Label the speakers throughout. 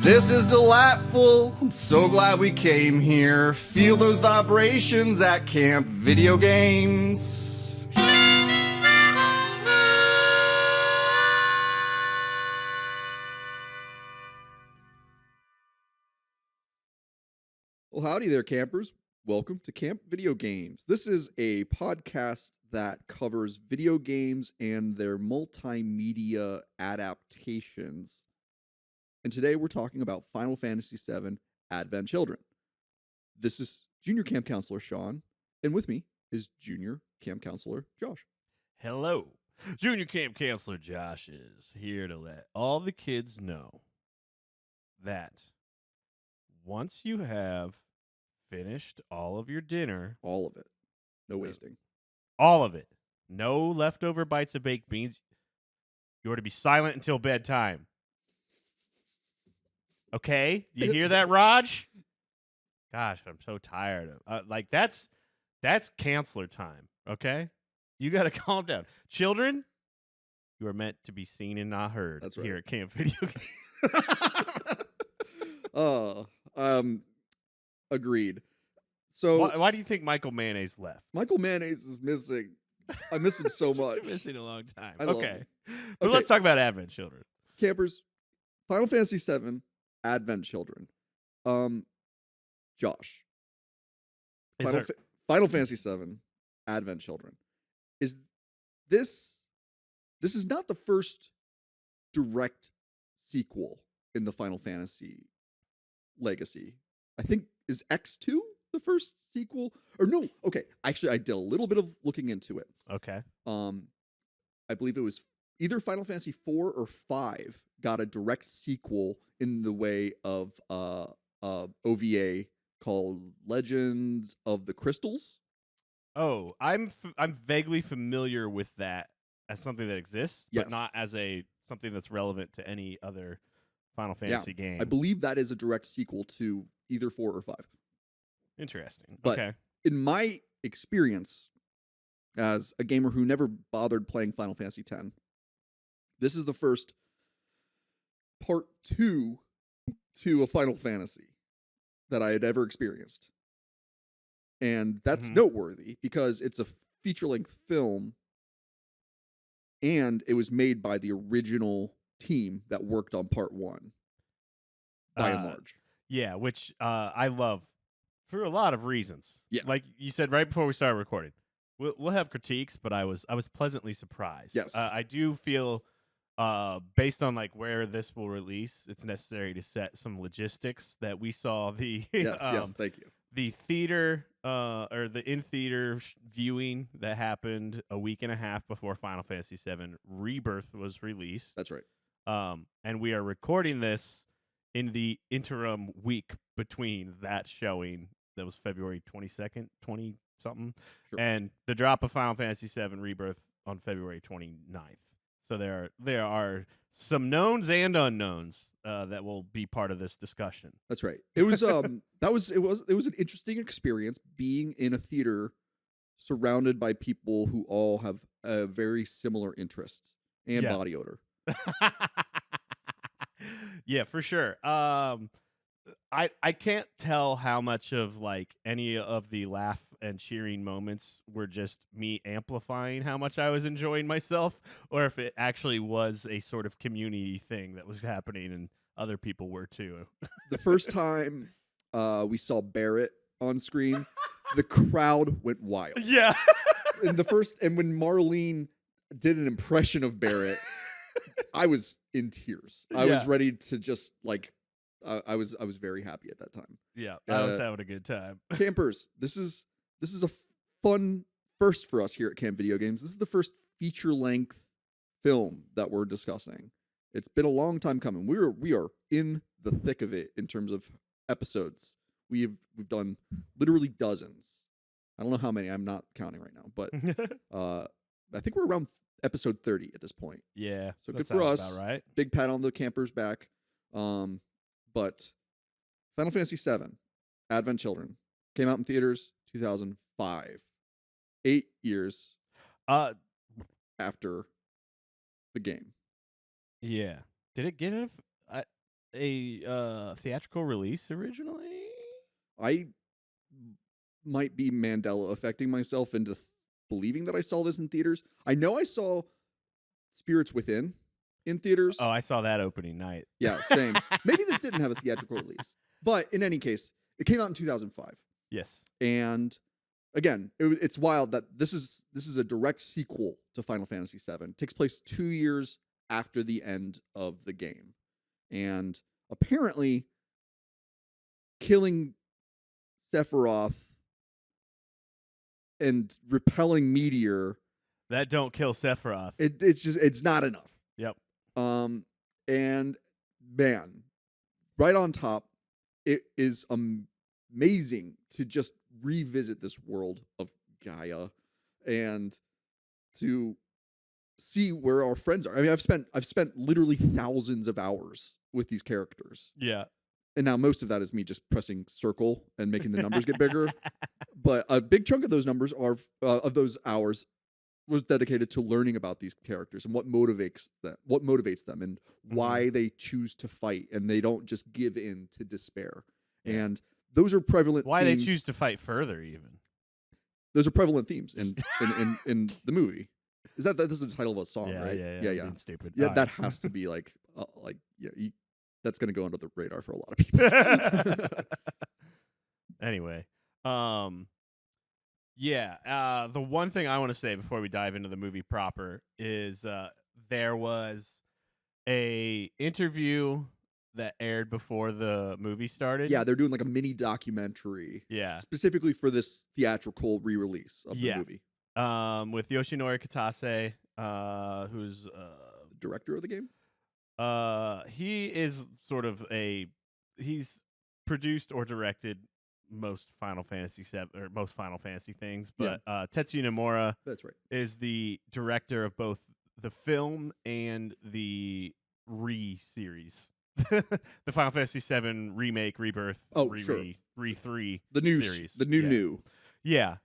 Speaker 1: This is delightful. I'm so glad we came here. Feel those vibrations at Camp Video Games. Well, howdy there, campers. Welcome to Camp Video Games. This is a podcast that covers video games and their multimedia adaptations. And today we're talking about Final Fantasy VII Advent Children. This is Junior Camp Counselor Sean, and with me is Junior Camp Counselor Josh.
Speaker 2: Hello. Junior Camp Counselor Josh is here to let all the kids know that once you have finished all of your dinner,
Speaker 1: All of it. No wasting.
Speaker 2: all of it, no leftover bites of baked beans, you are to be silent until bedtime. Okay? You hear that, Raj? Gosh, I'm so tired of that's counselor time, okay? You got to calm down. Children, you are meant to be seen and not heard.
Speaker 1: That's right.
Speaker 2: Here at Camp Video Games.
Speaker 1: Agreed. So
Speaker 2: Why do you think Michael Mayonnaise left?
Speaker 1: Michael Mayonnaise is missing. I miss him so
Speaker 2: It's been
Speaker 1: much.
Speaker 2: missing a long time.
Speaker 1: I love
Speaker 2: Okay.
Speaker 1: him.
Speaker 2: But
Speaker 1: Okay.
Speaker 2: let's talk about Advent Children.
Speaker 1: Campers, Final Fantasy VII Advent Children. Josh.
Speaker 2: Is
Speaker 1: Final Fantasy VII Advent Children. Is this is not the first direct sequel in the Final Fantasy legacy. I think is X2 the first sequel? Or no, okay. Actually, I did a little bit of looking into it.
Speaker 2: Okay.
Speaker 1: I believe it was either Final Fantasy 4 or 5 got a direct sequel in the way of OVA called Legends of the Crystals.
Speaker 2: Oh, I'm vaguely familiar with that as something that exists,
Speaker 1: Yes.
Speaker 2: but not as something that's relevant to any other Final Fantasy game.
Speaker 1: I believe that is a direct sequel to either 4 or 5.
Speaker 2: Interesting.
Speaker 1: But
Speaker 2: okay.
Speaker 1: in my experience as a gamer who never bothered playing Final Fantasy X, this is the first part 2 to a Final Fantasy that I had ever experienced. And that's noteworthy because it's a feature-length film and it was made by the original team that worked on part 1 by and large.
Speaker 2: Yeah, which I love for a lot of reasons.
Speaker 1: Yeah.
Speaker 2: Like you said right before we started recording. We'll have critiques, but I was pleasantly surprised.
Speaker 1: Yes.
Speaker 2: I do feel based on like where this will release, it's necessary to set some logistics that we saw the
Speaker 1: Yes, thank you.
Speaker 2: the theater or the in-theater viewing that happened a week and a half before Final Fantasy VII Rebirth was released.
Speaker 1: That's right.
Speaker 2: And we are recording this in the interim week between that showing that was February 22nd, 20-something,
Speaker 1: Sure.
Speaker 2: and the drop of Final Fantasy VII Rebirth on February 29th. So there are some knowns and unknowns that will be part of this discussion.
Speaker 1: That's right. It was it was an interesting experience being in a theater surrounded by people who all have very similar interests and
Speaker 2: Yeah.
Speaker 1: body odor.
Speaker 2: Yeah, for sure. I can't tell how much of like any of the laugh and cheering moments were just me amplifying how much I was enjoying myself, or if it actually was a sort of community thing that was happening and other people were too.
Speaker 1: The first time we saw Barrett on screen, the crowd went wild.
Speaker 2: Yeah.
Speaker 1: And when Marlene did an impression of Barrett, I was in tears. I was ready to just like I was very happy at that time.
Speaker 2: Yeah, I was having a good time.
Speaker 1: Campers, this is a fun first for us here at Camp Video Games. This is the first feature-length film that we're discussing. It's been a long time coming. We are in the thick of it in terms of episodes. We've done literally dozens. I don't know how many. I'm not counting right now, but I think we're around episode 30 at this point.
Speaker 2: Yeah.
Speaker 1: So
Speaker 2: that
Speaker 1: good for
Speaker 2: sounds
Speaker 1: us.
Speaker 2: about right.
Speaker 1: Big pat on the campers' back. But Final Fantasy VII Advent Children came out in theaters 2005. 8 years after the game.
Speaker 2: Yeah. Did it get it? a theatrical release originally?
Speaker 1: I might be Mandela affecting myself into believing that I saw this in theaters. I know I saw Spirits Within in theaters.
Speaker 2: Oh, I saw that opening night.
Speaker 1: Yeah, same. Maybe this didn't have a theatrical release, but in any case, it came out in 2005.
Speaker 2: Yes.
Speaker 1: And again, it's wild that this is a direct sequel to Final Fantasy VII. It takes place 2 years after the end of the game, and apparently, killing Sephiroth and repelling Meteor,
Speaker 2: That don't kill Sephiroth.
Speaker 1: it's not enough.
Speaker 2: Yep.
Speaker 1: And man, right on top, it is amazing to just revisit this world of Gaia and to see where our friends are. I mean, I've spent literally thousands of hours with these characters.
Speaker 2: Yeah.
Speaker 1: And now most of that is me just pressing circle and making the numbers get bigger. But a big chunk of those numbers are of those hours was dedicated to learning about these characters and what motivates them and why they choose to fight and they don't just give in to despair.
Speaker 2: Yeah.
Speaker 1: And those are prevalent
Speaker 2: Why
Speaker 1: themes.
Speaker 2: they choose to fight further even.
Speaker 1: Those are prevalent themes in the movie. This is the title of a song, right?
Speaker 2: Yeah. Being stupid.
Speaker 1: Yeah,
Speaker 2: All
Speaker 1: that
Speaker 2: right.
Speaker 1: has to be that's going to go under the radar for a lot of people.
Speaker 2: Anyway, yeah. The one thing I want to say before we dive into the movie proper is there was a interview that aired before the movie started.
Speaker 1: Yeah, they're doing like a mini documentary.
Speaker 2: Yeah.
Speaker 1: Specifically for this theatrical re-release of the movie.
Speaker 2: With Yoshinori Kitase, who's
Speaker 1: The director of the game?
Speaker 2: he is sort of he's produced or directed most Final Fantasy VII or most Final Fantasy things, but Tetsuya Nomura
Speaker 1: That's right.
Speaker 2: is the director of both the film and the series. The Final Fantasy VII remake, rebirth, re-3
Speaker 1: The new
Speaker 2: series.
Speaker 1: The new.
Speaker 2: Yeah.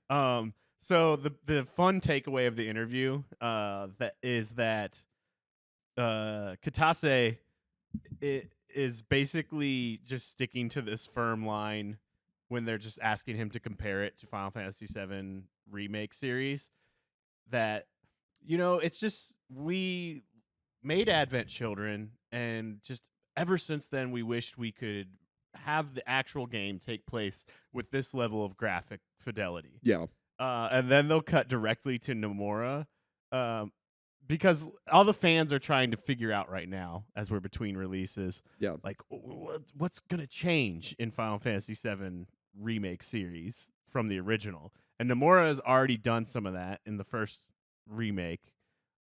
Speaker 2: So the fun takeaway of the interview that is that Kitase is basically just sticking to this firm line when they're just asking him to compare it to Final Fantasy VII remake series, that it's just we made Advent Children, and just ever since then we wished we could have the actual game take place with this level of graphic fidelity.
Speaker 1: Yeah.
Speaker 2: And then they'll cut directly to Nomura, because all the fans are trying to figure out right now, as we're between releases, like what's gonna change in Final Fantasy VII remake series from the original. And Nomura has already done some of that in the first remake,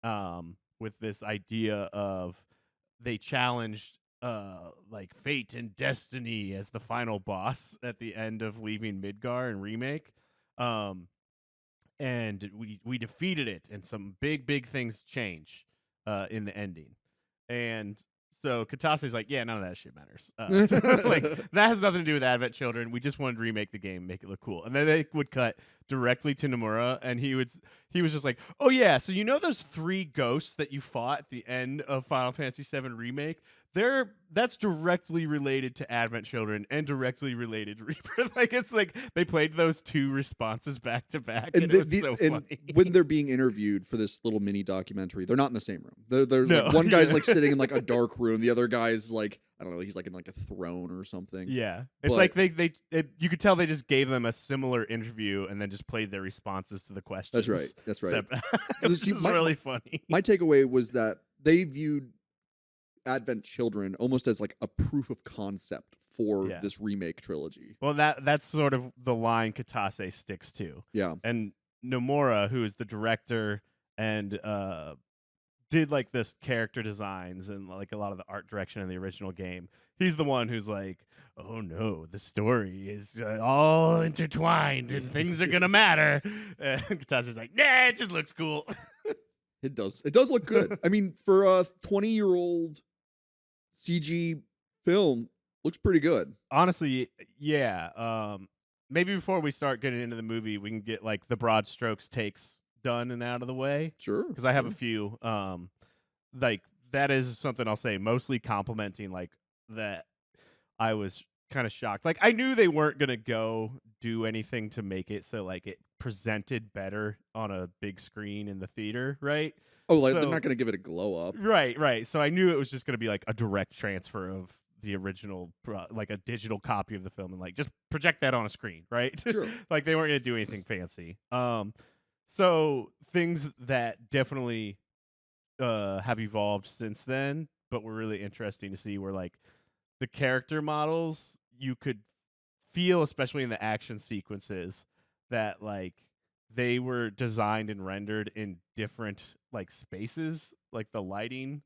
Speaker 2: with this idea of they challenged like fate and destiny as the final boss at the end of leaving Midgar in remake. And we defeated it, and some big things change in the ending. And so Katase's like, yeah, none of that shit matters. Like, that has nothing to do with Advent Children. We just wanted to remake the game, make it look cool. And then they would cut directly to Nomura, and he was just like, oh yeah, so those 3 ghosts that you fought at the end of Final Fantasy VII Remake? That's directly related to Advent Children and directly related to Rebirth. Like, it's like they played those 2 responses back to back, and it was so funny.
Speaker 1: When they're being interviewed for this little mini documentary, they're not in the same room. There's like one guy's like sitting in like a dark room, the other guy's like, I don't know, he's like in like a throne or something.
Speaker 2: Yeah, it's like you could tell they just gave them a similar interview and then just played their responses to the questions.
Speaker 1: That's right.
Speaker 2: This is really funny.
Speaker 1: My takeaway was that they viewed Advent Children almost as like a proof of concept for this remake trilogy.
Speaker 2: Well, that's sort of the line Kitase sticks to.
Speaker 1: Yeah.
Speaker 2: And Nomura, who is the director and did like this character designs and like a lot of the art direction in the original game, he's the one who's like, oh no, the story is all intertwined and things are gonna matter. And Kitase's like, nah, it just looks cool.
Speaker 1: It does look good. I mean, for a 20-year-old CG film, looks pretty good.
Speaker 2: Honestly, yeah. Maybe before we start getting into the movie, we can get like the broad strokes takes done and out of the way.
Speaker 1: Sure.
Speaker 2: Because I have a few. Like, that is something I'll say, mostly complimenting like that I was kind of shocked. Like I knew they weren't gonna go do anything to make it so like it presented better on a big screen in the theater, right?
Speaker 1: Oh, like they're
Speaker 2: So
Speaker 1: not gonna give it a glow up.
Speaker 2: right. So I knew it was just gonna be like a direct transfer of the original, like a digital copy of the film, and like just project that on a screen, right?
Speaker 1: Sure.
Speaker 2: Like they weren't gonna do anything fancy. So things that definitely have evolved since then, but were really interesting to see were like the character models you could feel, especially in the action sequences, that like they were designed and rendered in different like spaces, like the lighting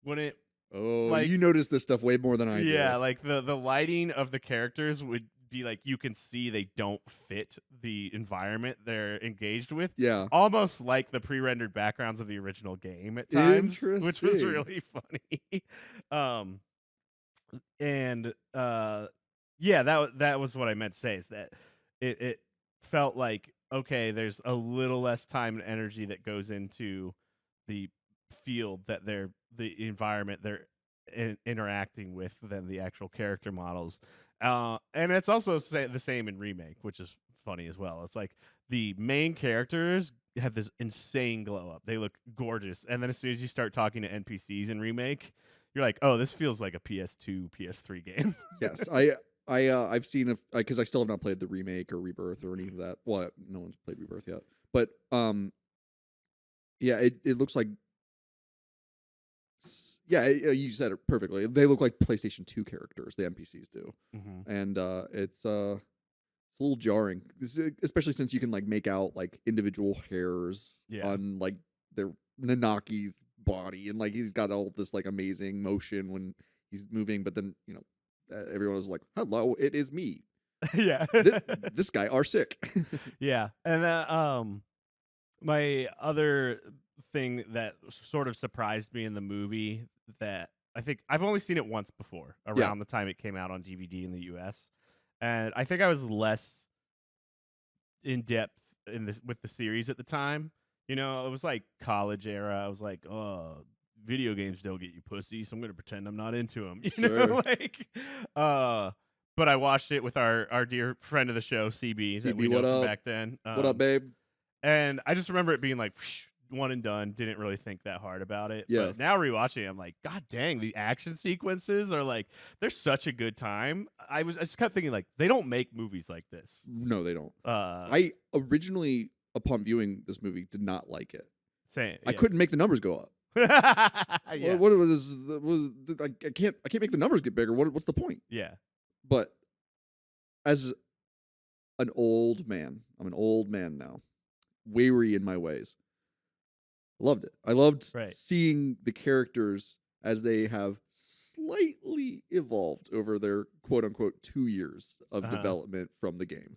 Speaker 2: when it
Speaker 1: Oh,
Speaker 2: like
Speaker 1: you notice this stuff way more than I do.
Speaker 2: like the lighting of the characters would be like you can see they don't fit the environment they're engaged with.
Speaker 1: Yeah.
Speaker 2: Almost like the pre-rendered backgrounds of the original game at times, which was
Speaker 1: Interesting.
Speaker 2: really funny. um and yeah, that was what I meant to say, is that it felt like, okay, there's a little less time and energy that goes into the field that the environment they're interacting with than the actual character models. And it's also the same in remake, which is funny as well. It's like the main characters have this insane glow up. They look gorgeous, and then as soon as you start talking to NPCs in remake, you're like, oh, this feels like a PS2, PS3 game.
Speaker 1: Yes, I've seen because I still have not played the remake or Rebirth or any of that. Well, no one's played Rebirth yet, but yeah, it looks like yeah, you said it perfectly. They look like PlayStation 2 characters. The NPCs do, and it's a little jarring, especially since you can like make out like individual hairs on like their Nanaki's body, and like he's got all this like amazing motion when he's moving, but then everyone was like, "Hello, it is me."
Speaker 2: Yeah,
Speaker 1: this guy are sick.
Speaker 2: Yeah, and my other thing that sort of surprised me in the movie, that I think I've only seen it once before, around the time it came out on DVD in the US, and I think I was less in depth in this with the series at the time. You know, it was like college era. I was like, oh, video games don't get you pussy, so I'm gonna pretend I'm not into them. You know, like, but I watched it with our dear friend of the show, CB, that we know from back then.
Speaker 1: What up, babe?
Speaker 2: And I just remember it being like one and done. Didn't really think that hard about it.
Speaker 1: Yeah.
Speaker 2: But now rewatching it, I'm like, God dang, the action sequences are like, they're such a good time. I just kept thinking, like, they don't make movies like this.
Speaker 1: No, they don't. I originally, upon viewing this movie, did not like it.
Speaker 2: Same.
Speaker 1: I couldn't make the numbers go up.
Speaker 2: Yeah.
Speaker 1: What was I can't make the numbers get bigger. What's the point?
Speaker 2: Yeah.
Speaker 1: But as an old man, I'm an old man now, weary in my ways. Loved it. I loved seeing the characters as they have slightly evolved over their quote unquote 2 years of development from the game.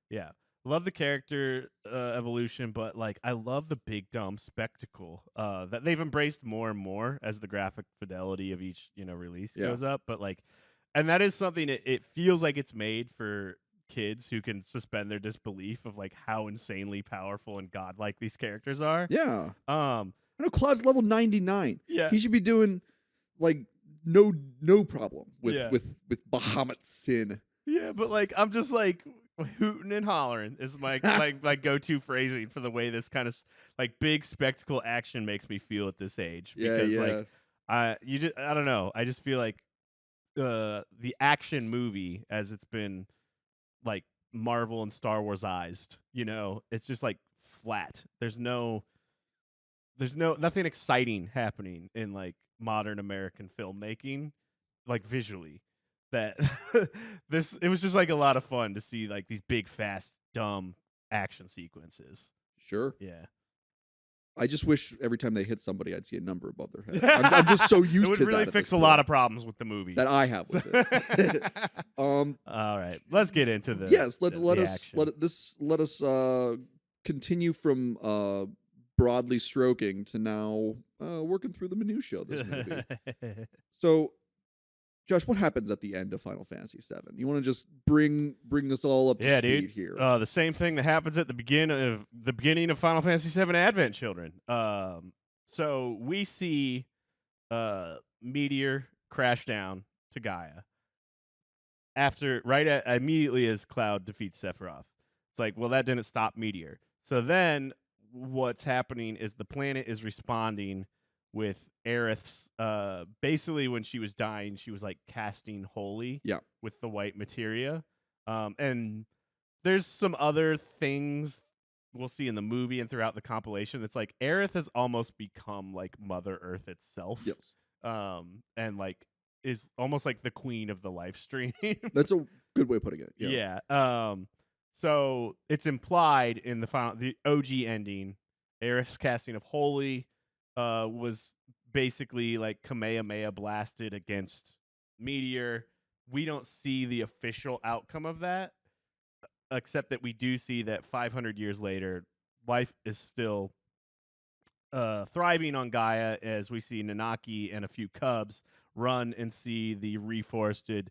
Speaker 2: Yeah. Love the character evolution, but like I love the big dumb spectacle that they've embraced more and more as the graphic fidelity of each release goes up. But like, and that is something it feels like it's made for kids who can suspend their disbelief of like how insanely powerful and godlike these characters are.
Speaker 1: Yeah. I know Claude's level 99.
Speaker 2: Yeah.
Speaker 1: He should be doing like no problem with Bahamut Sin.
Speaker 2: Yeah, but like I'm just like hooting and hollering is my my go-to phrasing for the way this kind of like big spectacle action makes me feel at this age. Because like I don't know. I just feel like the action movie, as it's been like Marvel and Star Wars-ized, it's just like flat. There's nothing exciting happening in like modern American filmmaking, like visually. That it was just like a lot of fun to see like these big, fast, dumb action sequences.
Speaker 1: Sure.
Speaker 2: Yeah.
Speaker 1: I just wish every time they hit somebody, I'd see a number above their head. I'm just so used to that.
Speaker 2: It would really fix a lot of problems with the movie
Speaker 1: that I have with it.
Speaker 2: All right, let's get into the
Speaker 1: let us continue from broadly stroking to now working through the minutia of this movie. So, Josh, what happens at the end of Final Fantasy VII? You want to just bring us all up to speed here?
Speaker 2: The same thing that happens at the beginning of Final Fantasy VII Advent Children. So we see Meteor crash down to Gaia immediately as Cloud defeats Sephiroth. It's like, well, that didn't stop Meteor. So then what's happening is the planet is responding with Aerith's basically when she was dying, she was like casting holy with the white materia. And there's some other things we'll see in the movie and throughout the compilation. It's like Aerith has almost become like Mother Earth itself.
Speaker 1: Yes.
Speaker 2: And like is almost like the queen of the life stream.
Speaker 1: That's a good way of putting it.
Speaker 2: Yeah. So it's implied in the OG ending, Aerith's casting of Holy was basically like Kamehameha blasted against Meteor. We don't see the official outcome of that, except that we do see that 500 years later, life is still thriving on Gaia as we see Nanaki and a few cubs run and see the reforested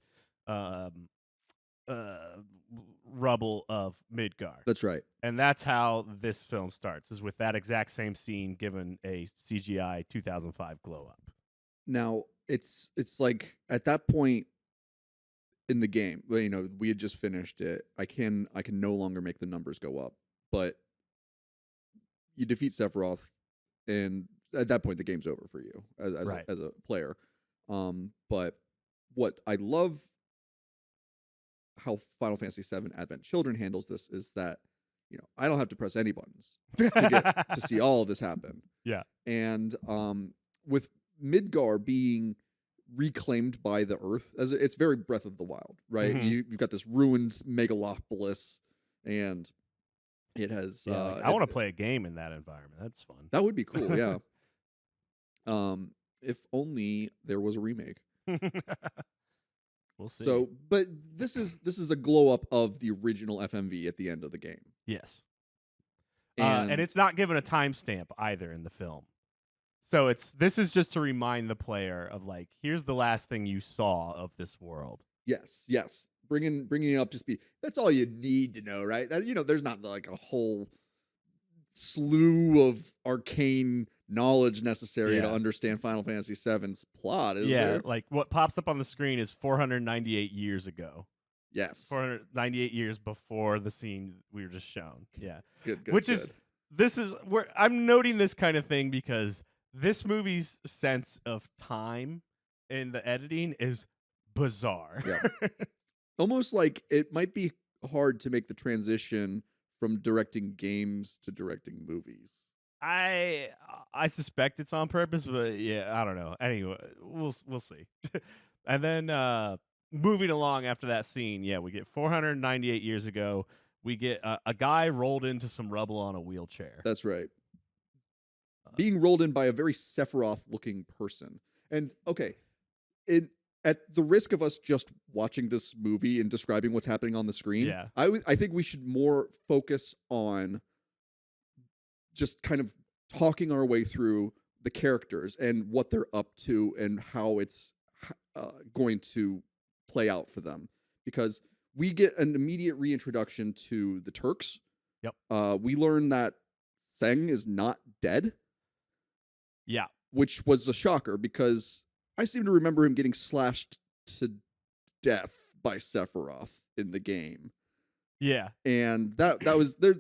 Speaker 2: rubble of Midgar.
Speaker 1: That's right.
Speaker 2: And that's how this film starts, is with that exact same scene given a CGI 2005 glow up.
Speaker 1: Now, it's like at that point in the game, you know, we had just finished it. I can no longer make the numbers go up, but you defeat Sephiroth, and at that point the game's over for you as a player. But what I love how Final Fantasy VII Advent Children handles this is that, you know, I don't have to press any buttons to get to see all of this happen.
Speaker 2: Yeah.
Speaker 1: And with Midgar being reclaimed by the Earth, as it's very Breath of the Wild, right?
Speaker 2: Mhm.
Speaker 1: You've got this ruined megalopolis, and it has.
Speaker 2: I want to play a game in that environment. That's fun.
Speaker 1: That would be cool. Yeah. If only there was a remake.
Speaker 2: We'll see.
Speaker 1: So, but this is a glow up of the original FMV at the end of the game.
Speaker 2: Yes.
Speaker 1: And
Speaker 2: And it's not given a timestamp either in the film. So this is just to remind the player of like, here's the last thing you saw of this world.
Speaker 1: yes, bringing it up to speed. That's all you need to know, right? That, you know, there's not like a whole slew of arcane knowledge necessary to understand Final Fantasy VII's plot, is there?
Speaker 2: Like what pops up on the screen is 498 years ago.
Speaker 1: Yes.
Speaker 2: 498 years before the scene we were just shown. Yeah.
Speaker 1: Good.
Speaker 2: This is where I'm noting this kind of thing because this movie's sense of time in the editing is bizarre.
Speaker 1: Yeah. Almost like it might be hard to make the transition from directing games to directing movies.
Speaker 2: I suspect it's on purpose, but yeah, I don't know. Anyway, we'll see. And then moving along after that scene, we get 498 years ago. We get a guy rolled into some rubble on a wheelchair.
Speaker 1: That's right. Being rolled in by a very Sephiroth-looking person. And okay, at the risk of us just watching this movie and describing what's happening on the screen, I think we should more focus on just kind of talking our way through the characters and what they're up to and how it's going to play out for them. Because we get an immediate reintroduction to the Turks.
Speaker 2: Yep.
Speaker 1: We learn that Seng is not dead.
Speaker 2: Yeah.
Speaker 1: Which was a shocker because I seem to remember him getting slashed to death by Sephiroth in the game.
Speaker 2: Yeah.
Speaker 1: And that was there.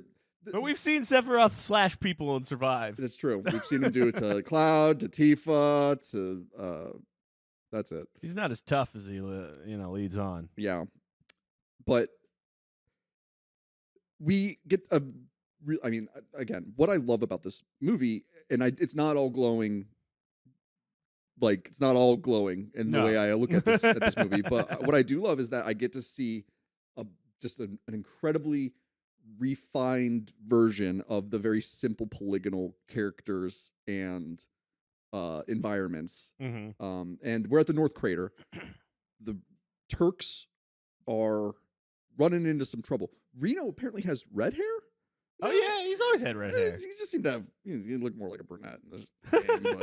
Speaker 2: But we've seen Sephiroth slash people and survive.
Speaker 1: That's true. We've seen him do it to Cloud, to Tifa, to that's it.
Speaker 2: He's not as tough as he leads on.
Speaker 1: Yeah. But we get I mean, again, what I love about this movie, and it's not all glowing. Like, it's not all glowing in the way I look at this movie. But what I do love is that I get to see just an incredibly refined version of the very simple polygonal characters and environments.
Speaker 2: Mm-hmm.
Speaker 1: And we're at the North Crater. The Turks are running into some trouble. Reno apparently has red hair.
Speaker 2: Oh yeah, he's always had red hair.
Speaker 1: He just seemed to have. He looked more like a brunette in this game,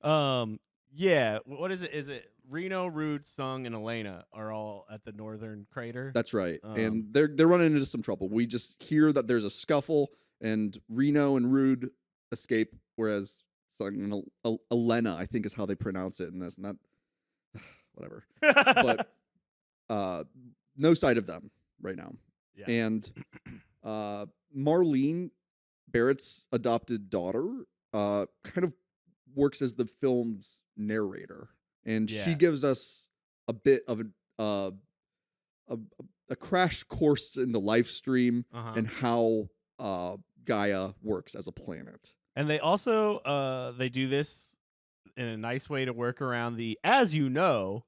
Speaker 1: but.
Speaker 2: Yeah. What is it? Is it Reno, Rude, Sung, and Elena are all at the Northern Crater?
Speaker 1: That's right, and they're running into some trouble. We just hear that there's a scuffle, and Reno and Rude escape, whereas Sung and Elena, I think, is how they pronounce it in this. And that whatever. But no sight of them right now.
Speaker 2: Yeah.
Speaker 1: And Marlene, Barrett's adopted daughter, kind of works as the film's narrator, and she
Speaker 2: Yeah.
Speaker 1: gives us a bit of a crash course in the life stream and how Gaia works as a planet.
Speaker 2: And they also they do this in a nice way to work around the, as you know,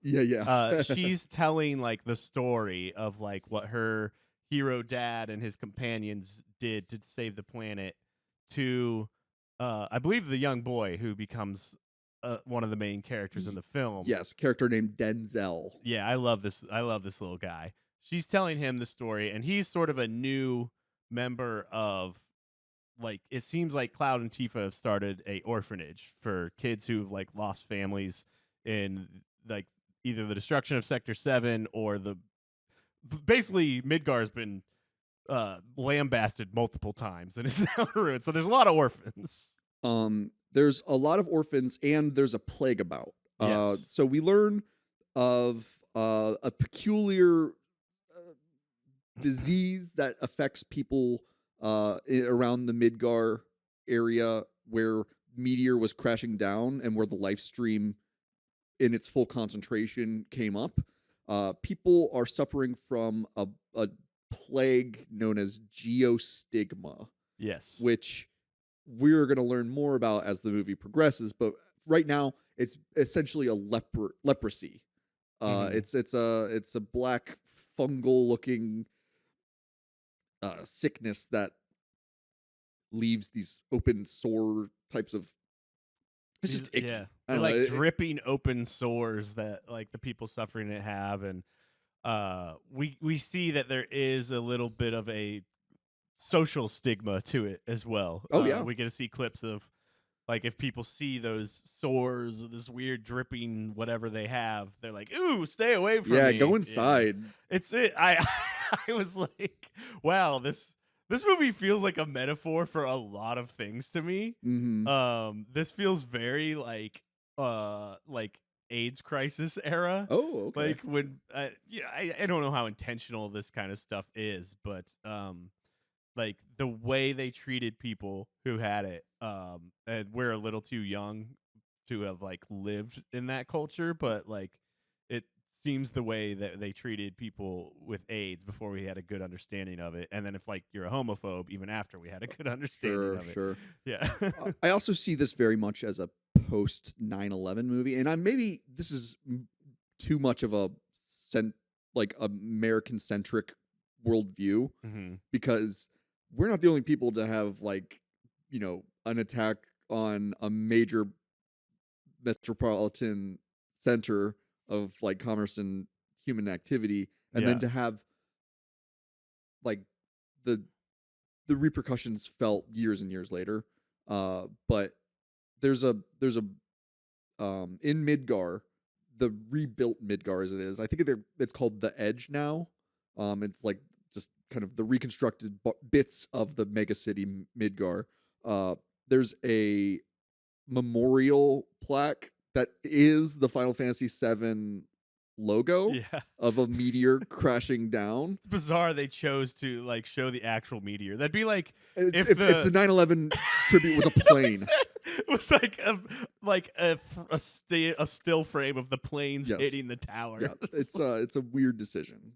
Speaker 2: she's telling like the story of like what her hero dad and his companions did to save the planet to I believe the young boy who becomes one of the main characters in the film.
Speaker 1: Yes, character named Denzel.
Speaker 2: Yeah, I love this little guy. She's telling him the story, and he's sort of a new member of, like, it seems like Cloud and Tifa have started a orphanage for kids who've like lost families in like either the destruction of Sector 7 or basically Midgar's been lambasted multiple times and is now ruined. So there's a lot of orphans.
Speaker 1: There's a lot of orphans, and there's a plague about.
Speaker 2: Yes.
Speaker 1: So we learn of a peculiar disease that affects people around the Midgar area where meteor was crashing down and where the life stream in its full concentration came up. People are suffering from a plague known as geostigma.
Speaker 2: Yes.
Speaker 1: Which we're going to learn more about as the movie progresses, but right now it's essentially a leprosy. It's a black fungal looking sickness that leaves these open sore types of. It's just icky.
Speaker 2: Yeah, like dripping open sores that like the people suffering it have, and we see that there is a little bit of a social stigma to it as well.
Speaker 1: Oh yeah,
Speaker 2: we get to see clips of like if people see those sores, this weird dripping whatever they have, they're like, "Ooh, stay away from me."
Speaker 1: Yeah, go inside.
Speaker 2: Yeah. It's it. I was like, wow, this movie feels like a metaphor for a lot of things to me.
Speaker 1: Mm-hmm.
Speaker 2: This feels very like AIDS crisis era.
Speaker 1: Oh, okay.
Speaker 2: Like when I don't know how intentional this kind of stuff is, but like the way they treated people who had it, and we're a little too young to have like lived in that culture, but like it seems the way that they treated people with AIDS before we had a good understanding of it, and then if like you're a homophobe, even after we had a good understanding of it.
Speaker 1: Sure.
Speaker 2: Yeah.
Speaker 1: I also see this very much as a post 9/11 movie, and maybe this is too much of a American centric worldview, because we're not the only people to have like an attack on a major metropolitan center of like commerce and human activity, and then to have like the repercussions felt years and years later. But there's a in Midgar, the rebuilt Midgar as it is, I think it's called the Edge now. It's like just kind of the reconstructed bits of the mega city Midgar. There's a memorial plaque that is the Final Fantasy VII logo of a meteor crashing down.
Speaker 2: It's bizarre they chose to like show the actual meteor. That'd be like
Speaker 1: if the 9/11 tribute was a plane.
Speaker 2: It was like a still frame of the planes hitting the tower.
Speaker 1: Yeah, it's a weird decision.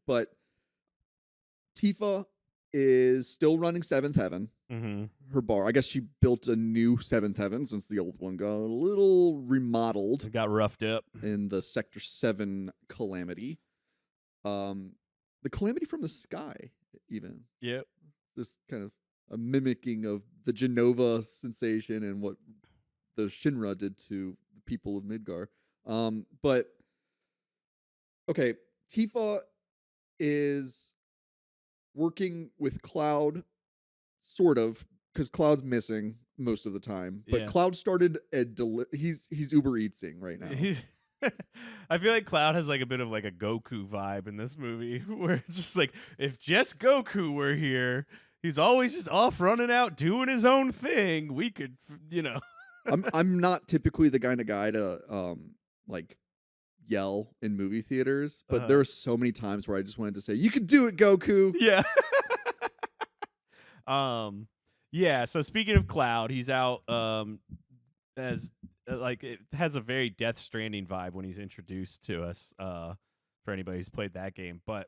Speaker 1: But Tifa is still running Seventh Heaven. Her bar. I guess she built a new Seventh Heaven since the old one got a little remodeled.
Speaker 2: It got roughed up
Speaker 1: in the Sector 7 calamity. The calamity from the sky, even.
Speaker 2: Yep.
Speaker 1: Just kind of a mimicking of the Genova sensation and what the Shinra did to the people of Midgar. But okay, Tifa is working with Cloud, sort of, because Cloud's missing most of the time. But Cloud started he's Uber Eatsing right now.
Speaker 2: I feel like Cloud has like a bit of like a Goku vibe in this movie, where it's just like if just Goku were here, he's always just off running out doing his own thing. We could,
Speaker 1: I'm not typically the kind of guy to like yell in movie theaters, but there are so many times where I just wanted to say, "You can do it, Goku."
Speaker 2: Yeah. Yeah, so speaking of Cloud, he's out as like it has a very Death Stranding vibe when he's introduced to us for anybody who's played that game. But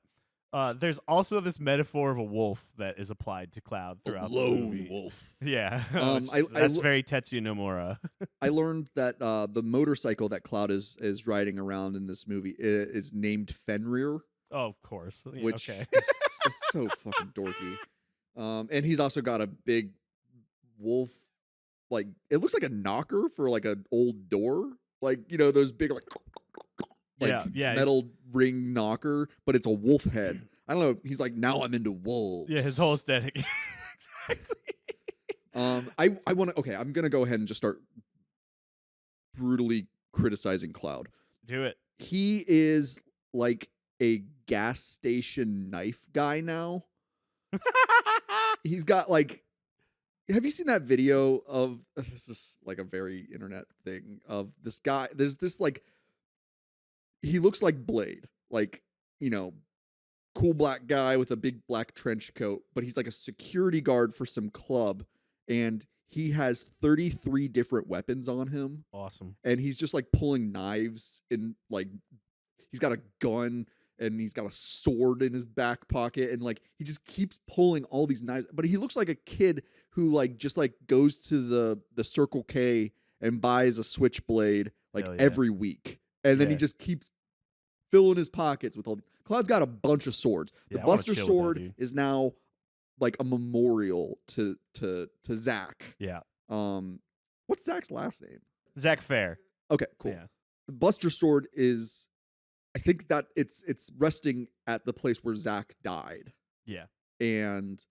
Speaker 2: there's also this metaphor of a wolf that is applied to Cloud
Speaker 1: A
Speaker 2: throughout the
Speaker 1: lone
Speaker 2: movie.
Speaker 1: wolf.
Speaker 2: Yeah.
Speaker 1: That's
Speaker 2: very Tetsuya Nomura.
Speaker 1: I learned that the motorcycle that Cloud is riding around in this movie is named Fenrir.
Speaker 2: Oh, of course. Yeah,
Speaker 1: Which
Speaker 2: okay.
Speaker 1: is so fucking dorky. And he's also got a big wolf, like it looks like a knocker for like an old door, like those big like metal ring knocker, but it's a wolf head. I don't know. He's like, now I'm into wolves.
Speaker 2: Yeah, his whole aesthetic. Exactly.
Speaker 1: I want to. Okay, I'm gonna go ahead and just start brutally criticizing Cloud.
Speaker 2: Do it.
Speaker 1: He is like a gas station knife guy now. He's got like, have you seen that video of, this is like a very internet thing, of this guy, there's this like, he looks like Blade, like, cool black guy with a big black trench coat, but he's like a security guard for some club, and he has 33 different weapons on him.
Speaker 2: Awesome.
Speaker 1: And he's just like pulling knives, and like he's got a gun and he's got a sword in his back pocket, and like he just keeps pulling all these knives. But he looks like a kid who like just like goes to the Circle K and buys a switchblade like every week, and then he just keeps filling his pockets with all. Cloud's got a bunch of swords. The Buster Sword is now like a memorial to Zach.
Speaker 2: Yeah.
Speaker 1: What's Zach's last name?
Speaker 2: Zach Fair.
Speaker 1: Okay, cool.
Speaker 2: Yeah.
Speaker 1: The Buster Sword is, I think that it's resting at the place where Zach died.
Speaker 2: Yeah.
Speaker 1: And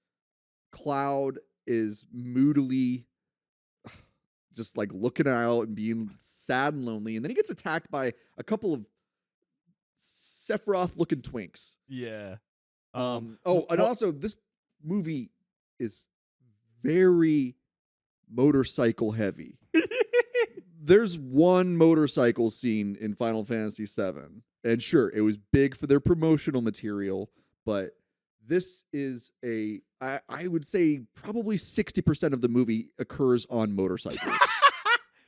Speaker 1: Cloud is moodily just like looking out and being sad and lonely. And then he gets attacked by a couple of Sephiroth-looking twinks.
Speaker 2: Yeah.
Speaker 1: And also this movie is very motorcycle heavy. There's one motorcycle scene in Final Fantasy VII. And sure, it was big for their promotional material, but this is I would say probably 60% of the movie occurs on motorcycles.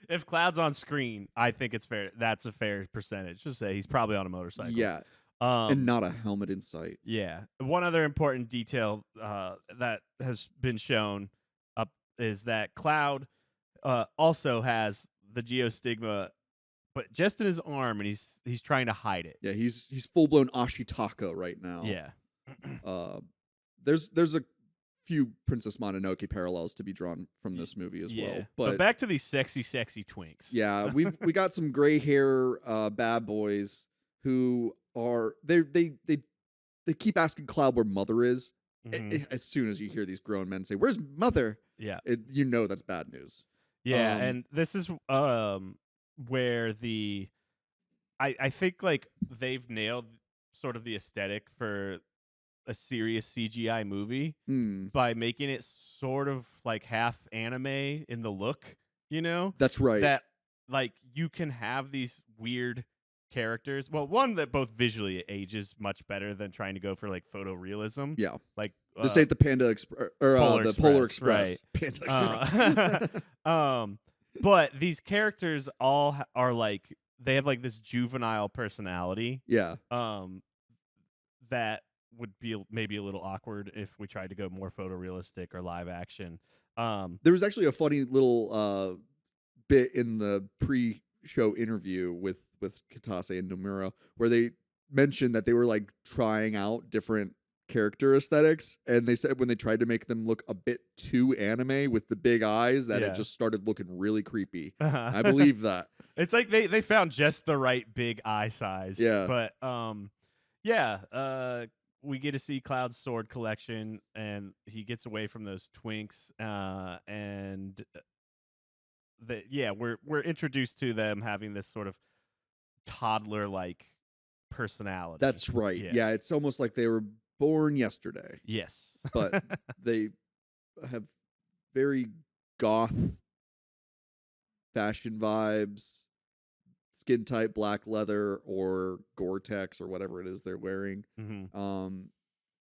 Speaker 2: If Cloud's on screen, I think it's fair. That's a fair percentage. Just say he's probably on a motorcycle.
Speaker 1: Yeah. And not a helmet in sight.
Speaker 2: Yeah. One other important detail that has been shown up is that Cloud also has the geostigma, but just in his arm, and he's trying to hide it.
Speaker 1: Yeah, he's full blown Ashitaka right now.
Speaker 2: Yeah.
Speaker 1: There's a few Princess Mononoke parallels to be drawn from this movie as well.
Speaker 2: But back to these sexy twinks.
Speaker 1: Yeah, we got some gray hair bad boys who are they keep asking Cloud where Mother is.
Speaker 2: Mm-hmm.
Speaker 1: As soon as you hear these grown men say, "Where's Mother?"
Speaker 2: Yeah,
Speaker 1: that's bad news.
Speaker 2: Yeah, and this is where I think like they've nailed sort of the aesthetic for a serious CGI movie by making it sort of like half anime in the look,
Speaker 1: That's right.
Speaker 2: That like you can have these weird characters. Well, one that both visually ages much better than trying to go for like photorealism.
Speaker 1: Yeah.
Speaker 2: Like
Speaker 1: this ain't the Panda Express or the Polar Express.
Speaker 2: Right.
Speaker 1: Panda Express.
Speaker 2: But these characters all are like, they have like this juvenile personality.
Speaker 1: Yeah.
Speaker 2: That would be maybe a little awkward if we tried to go more photorealistic or live action.
Speaker 1: There was actually a funny little bit in the pre-show interview with Kitase and Nomura where they mentioned that they were like trying out different character aesthetics, and they said when they tried to make them look a bit too anime with the big eyes that it just started looking really creepy. I believe that.
Speaker 2: It's like they found just the right big eye size.
Speaker 1: Yeah.
Speaker 2: But we get to see Cloud's sword collection, and he gets away from those twinks, and we're introduced to them having this sort of toddler like personality.
Speaker 1: That's right. Yeah, it's almost like they were born yesterday.
Speaker 2: Yes.
Speaker 1: But they have very goth fashion vibes, skin tight black leather or Gore-Tex or whatever it is they're wearing.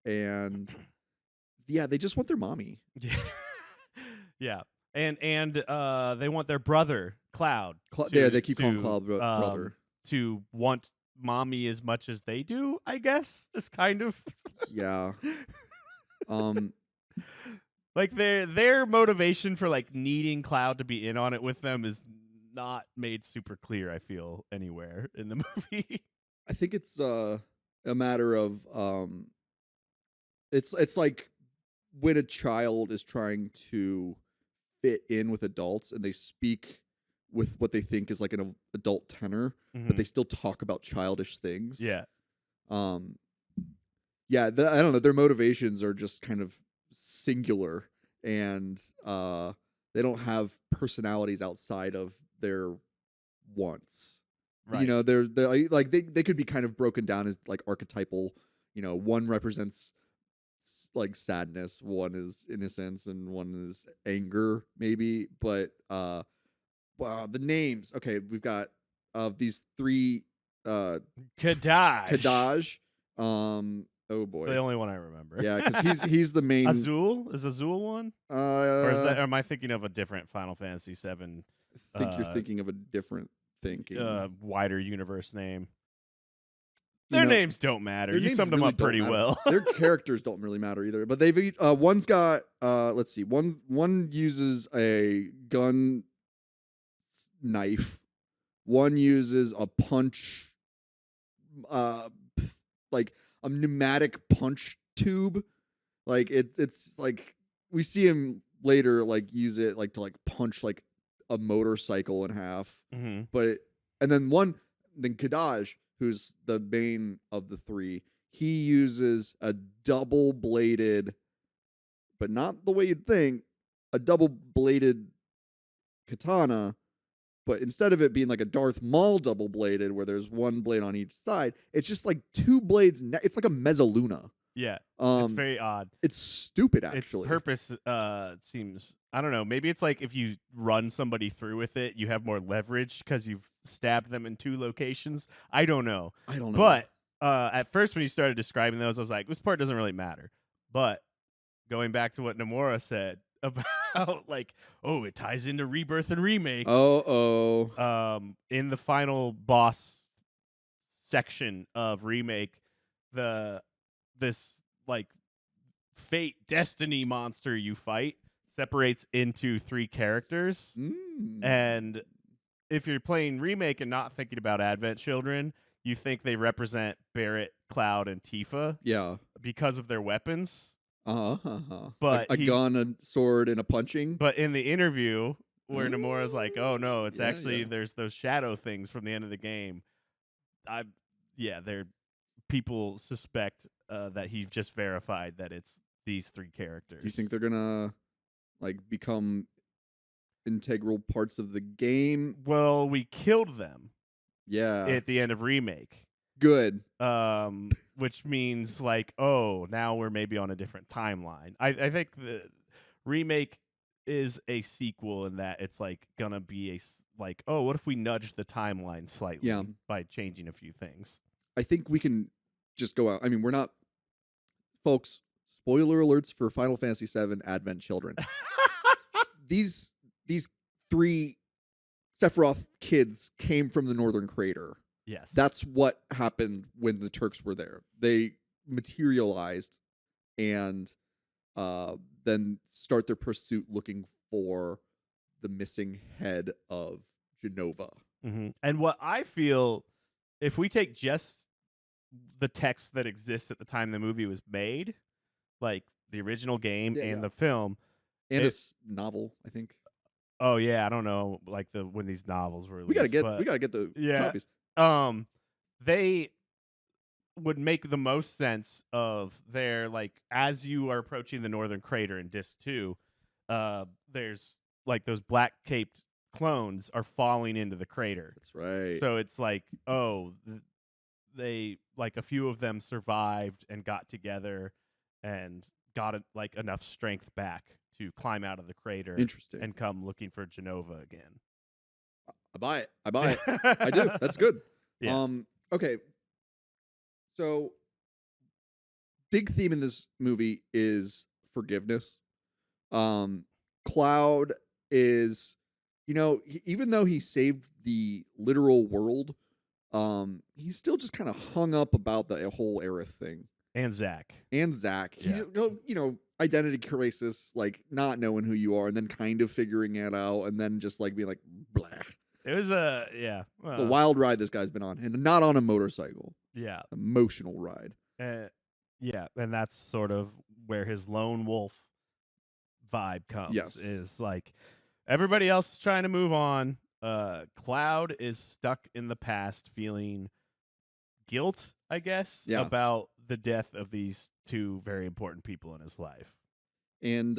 Speaker 1: And yeah, they just want their mommy.
Speaker 2: Yeah. Yeah. And they want their brother, Cloud.
Speaker 1: Yeah, they keep calling Cloud brother.
Speaker 2: To want mommy as much as they do, I guess. Is kind of
Speaker 1: yeah.
Speaker 2: Like their motivation for like needing Cloud to be in on it with them is not made super clear, I feel, anywhere in the movie.
Speaker 1: I think it's a matter of it's like when a child is trying to fit in with adults and they speak with what they think is like an adult tenor, but they still talk about childish things.
Speaker 2: Yeah.
Speaker 1: Yeah, I don't know. Their motivations are just kind of singular, and they don't have personalities outside of their wants.
Speaker 2: Right.
Speaker 1: You know, they're like they could be kind of broken down as like archetypal. You know, one represents like sadness, one is innocence, and one is anger, maybe. But wow, the names. Okay, we've got these three
Speaker 2: Kadaj.
Speaker 1: Oh boy,
Speaker 2: the only one I remember.
Speaker 1: Yeah, because he's the main.
Speaker 2: Azul is Azul one, or is that? Or am I thinking of a different Final Fantasy VII?
Speaker 1: I think you're thinking of a different thinking.
Speaker 2: Wider universe name. Their names don't matter. You summed them up pretty well.
Speaker 1: Their characters don't really matter either. But they've one's got let's see, one uses a gun knife, one uses a punch, like a pneumatic punch tube. Like it's like we see him later like use it like to like punch like a motorcycle in half. But and then Kadaj, who's the main of the three, he uses a double-bladed, but not the way you'd think, a double-bladed katana, but instead of it being like a Darth Maul double-bladed where there's one blade on each side, it's just like two blades. It's like a mezzaluna.
Speaker 2: Yeah, it's very odd.
Speaker 1: It's stupid, actually.
Speaker 2: Its purpose seems, I don't know, maybe it's like if you run somebody through with it, you have more leverage because you've stabbed them in two locations. I don't know. But at first when you started describing those, I was like, this part doesn't really matter. But going back to what Nomura said about like, oh, it ties into Rebirth and Remake. In the final boss section of Remake, this like fate destiny monster you fight separates into three characters. And if you're playing Remake and not thinking about Advent Children, you think they represent Barrett, Cloud, and Tifa.
Speaker 1: Yeah.
Speaker 2: Because of their weapons.
Speaker 1: But a gun, a sword, and a punching.
Speaker 2: But in the interview where Nomura's like, oh no, it's actually there's those shadow things from the end of the game. People suspect that he just verified that it's these three characters.
Speaker 1: Do you think they're gonna like become integral parts of the game?
Speaker 2: Well, we killed them.
Speaker 1: Yeah.
Speaker 2: At the end of Remake.
Speaker 1: Good.
Speaker 2: Which means like, oh, now we're maybe on a different timeline. I think the Remake is a sequel in that it's like gonna be like, oh, what if we nudge the timeline slightly by changing a few things?
Speaker 1: I think we can just go out. I mean, we're not, folks. Spoiler alerts for Final Fantasy VII Advent Children. These three Sephiroth kids came from the Northern Crater.
Speaker 2: Yes.
Speaker 1: That's what happened when the Turks were there. They materialized and then start their pursuit looking for the missing head of Genova.
Speaker 2: And what I feel, if we take just the text that exists at the time the movie was made, like the original game and the film,
Speaker 1: and this novel, I think.
Speaker 2: Oh yeah, I don't know, like when these novels were released.
Speaker 1: We gotta get the copies.
Speaker 2: They would make the most sense of their like as you are approaching the Northern Crater in Disc 2, there's like those black caped clones are falling into the crater.
Speaker 1: That's right.
Speaker 2: So it's like, oh, they like a few of them survived and got together and got like enough strength back to climb out of the crater.
Speaker 1: Interesting.
Speaker 2: And come looking for Genova again.
Speaker 1: I buy it. I buy it. I do. That's good.
Speaker 2: Yeah.
Speaker 1: Okay. So big theme in this movie is forgiveness. Cloud is, even though he saved the literal world, he's still just kind of hung up about the whole Aerith thing.
Speaker 2: And Zach.
Speaker 1: He's, identity crisis, like not knowing who you are and then kind of figuring it out and then just like being like, blah.
Speaker 2: It was
Speaker 1: It's a wild ride this guy's been on, and not on a motorcycle.
Speaker 2: Yeah.
Speaker 1: Emotional ride.
Speaker 2: Yeah, and that's sort of where his lone wolf vibe comes.
Speaker 1: Yes.
Speaker 2: Is like everybody else is trying to move on. Cloud is stuck in the past, feeling guilt, I guess, about the death of these two very important people in his life.
Speaker 1: And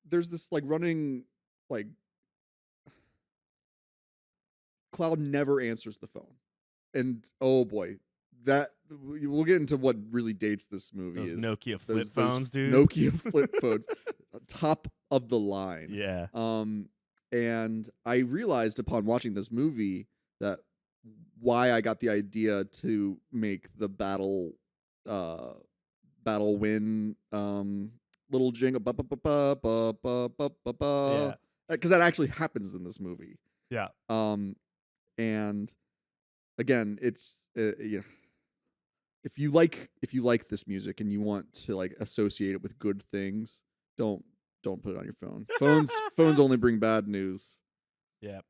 Speaker 1: there's this like running, like, Cloud never answers the phone. And oh boy, that we'll get into what really dates this movie.
Speaker 2: Those
Speaker 1: is
Speaker 2: Nokia flip phones, dude.
Speaker 1: Nokia flip phones, top of the line.
Speaker 2: Yeah.
Speaker 1: And I realized upon watching this movie that why I got the idea to make the battle win little jingle,
Speaker 2: Yeah.
Speaker 1: because that actually happens in this movie.
Speaker 2: Yeah.
Speaker 1: And again, it's if you like this music and you want to like associate it with good things, don't put it on your phone. Phones only bring bad news.
Speaker 2: Yeah.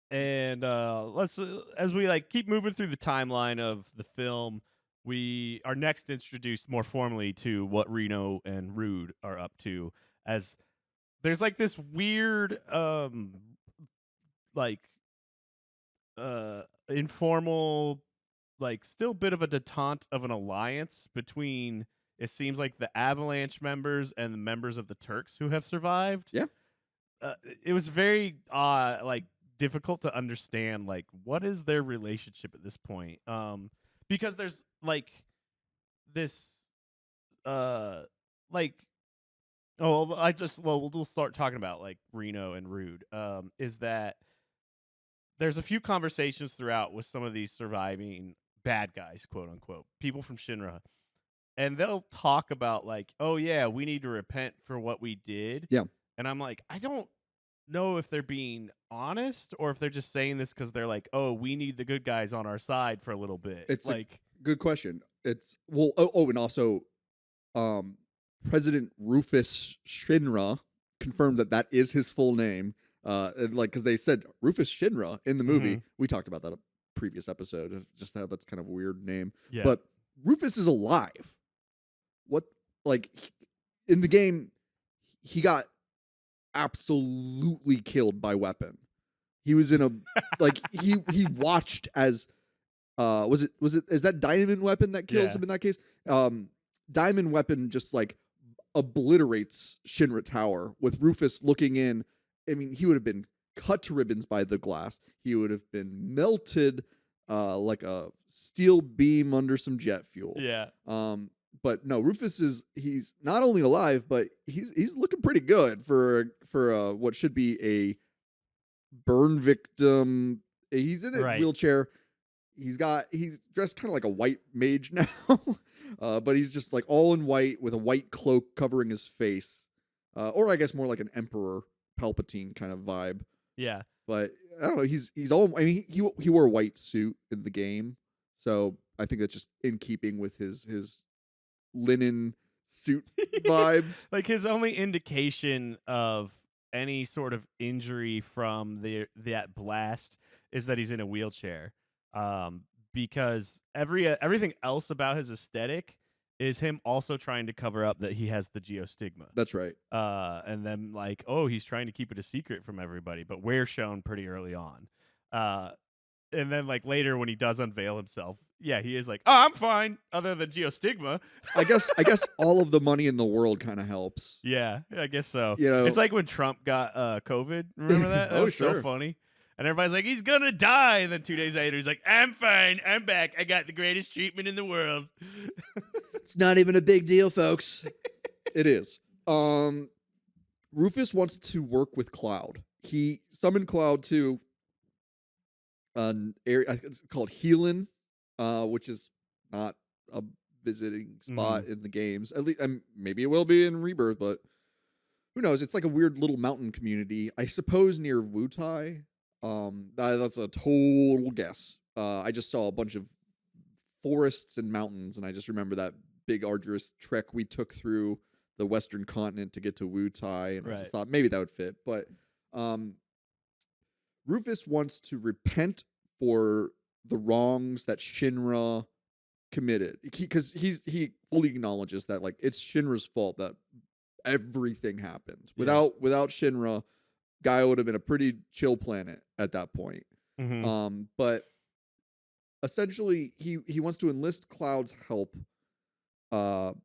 Speaker 2: And let's as we like keep moving through the timeline of the film, we are next introduced more formally to what Reno and Rude are up to, as there's like this weird informal, like still bit of a detente of an alliance between, it seems like, the Avalanche members and the members of the Turks who have survived.
Speaker 1: Yeah.
Speaker 2: It was very like difficult to understand, like, what is their relationship at this point, because there's like this like we'll start talking about like Reno and Rude, is that there's a few conversations throughout with some of these surviving bad guys, quote unquote, people from Shinra, and they'll talk about like, oh yeah, we need to repent for what we did.
Speaker 1: Yeah.
Speaker 2: And I'm like, I don't know if they're being honest or if they're just saying this because they're like, oh, we need the good guys on our side for a little bit.
Speaker 1: It's
Speaker 2: like
Speaker 1: a good question. It's and also President Rufus Shinra confirmed that is his full name. And like, because they said Rufus Shinra in the movie.
Speaker 2: Mhm.
Speaker 1: We talked about that a previous episode of just how that's kind of a weird name.
Speaker 2: Yeah.
Speaker 1: But Rufus is alive. What, like, in the game, he got absolutely killed by weapon. He was in a like he watched as is that Diamond Weapon that kills him in that case? Diamond Weapon just like obliterates Shinra Tower with Rufus looking in. I mean, he would have been cut to ribbons by the glass. He would have been melted like a steel beam under some jet fuel.
Speaker 2: Yeah.
Speaker 1: But no, Rufus he's not only alive, but he's looking pretty good for what should be a burn victim. He's in a wheelchair. He's dressed kind of like a white mage now, but he's just like all in white with a white cloak covering his face, or I guess more like an Emperor Palpatine kind of vibe.
Speaker 2: Yeah.
Speaker 1: But I don't know. He's all. I mean, he wore a white suit in the game, so I think that's just in keeping with his linen suit vibes.
Speaker 2: Like his only indication of any sort of injury from that blast is that he's in a wheelchair. Because everything else about his aesthetic is him also trying to cover up that he has the geostigma.
Speaker 1: That's right.
Speaker 2: And then like, oh, he's trying to keep it a secret from everybody, but we're shown pretty early on. And then like later when he does unveil himself, yeah, he is like, oh, I'm fine, other than geostigma.
Speaker 1: I guess all of the money in the world kind of helps.
Speaker 2: Yeah, I guess so.
Speaker 1: You know,
Speaker 2: it's like when Trump got COVID. Remember that? That was
Speaker 1: sure.
Speaker 2: So funny. And everybody's like, he's gonna die. And then 2 days later, he's like, I'm fine. I'm back. I got the greatest treatment in the world.
Speaker 1: It's not even a big deal, folks. It is. Rufus wants to work with Cloud. He summoned Cloud to an area, I think it's called Healin, which is not a visiting spot in the games. At least, maybe it will be in Rebirth, but who knows? It's like a weird little mountain community, I suppose, near Wutai. That's a total guess. I just saw a bunch of forests and mountains, and I just remember that big arduous trek we took through the western continent to get to Wutai, and I just thought maybe that would fit. But Rufus wants to repent for the wrongs that Shinra committed, because he fully acknowledges that like it's Shinra's fault that everything happened. Without Shinra, Gaia would have been a pretty chill planet at that point. But essentially, he wants to enlist Cloud's help to.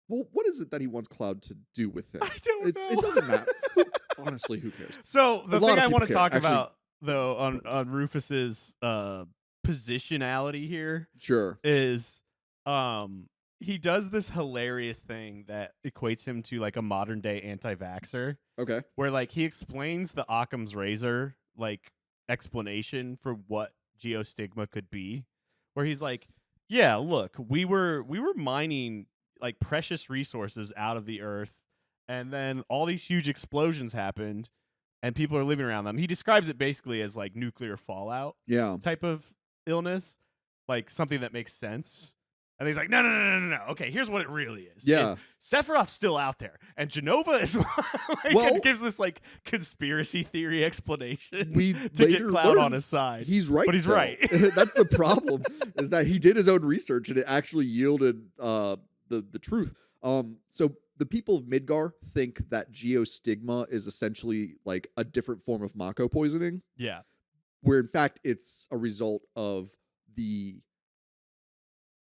Speaker 1: Well, what is it that he wants Cloud to do with him?
Speaker 2: I don't know.
Speaker 1: It doesn't matter. Honestly, who cares?
Speaker 2: So the thing I want to talk
Speaker 1: Actually,
Speaker 2: about, though, on Rufus's positionality here, is he does this hilarious thing that equates him to like a modern day anti-vaxxer.
Speaker 1: Okay.
Speaker 2: Where like he explains the Occam's razor like explanation for what geostigma could be, where he's like, yeah, look, we were mining like precious resources out of the earth, and then all these huge explosions happened and people are living around them. He describes it basically as like nuclear fallout type of illness, like something that makes sense. And he's like, no. Okay, here's what it really is.
Speaker 1: Yeah.
Speaker 2: Sephiroth's still out there, and Jenova is like, it gives this like conspiracy theory explanation to get Cloud on his side.
Speaker 1: He's right,
Speaker 2: but he's right.
Speaker 1: That's the problem, is that he did his own research and it actually yielded the truth. So the people of Midgar think that geostigma is essentially like a different form of Mako poisoning.
Speaker 2: Yeah.
Speaker 1: Where in fact it's a result of the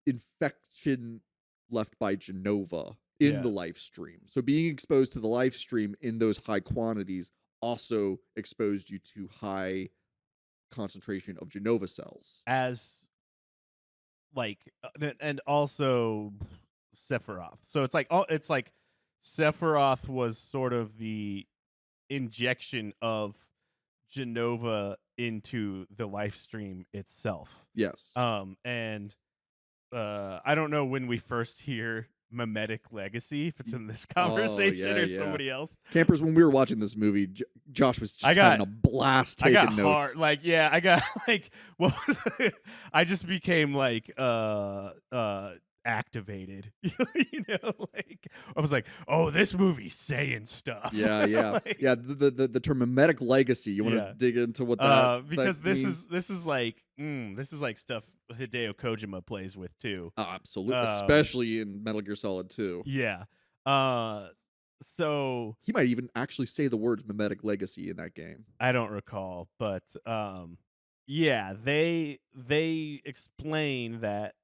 Speaker 1: infection left by Jenova in the life stream. So being exposed to the life stream in those high quantities also exposed you to high concentration of Jenova cells.
Speaker 2: As like, and also Sephiroth. So it's like Sephiroth was sort of the injection of Jenova into the life stream itself.
Speaker 1: Yes.
Speaker 2: And I don't know when we first hear mimetic legacy, if it's in this conversation or somebody else.
Speaker 1: Campers, when we were watching this movie, Josh was just having a blast taking notes.
Speaker 2: I got like, what was it? I just became like activated. You know, like I was like, oh, this movie's saying stuff.
Speaker 1: Yeah.
Speaker 2: Like,
Speaker 1: the term mimetic legacy. You want to dig into what that
Speaker 2: because
Speaker 1: that
Speaker 2: this is like stuff Hideo Kojima plays with too.
Speaker 1: Oh, absolutely, especially in Metal Gear Solid 2.
Speaker 2: Yeah. So
Speaker 1: he might even actually say the words mimetic legacy in that game.
Speaker 2: I don't recall, but yeah, they explain that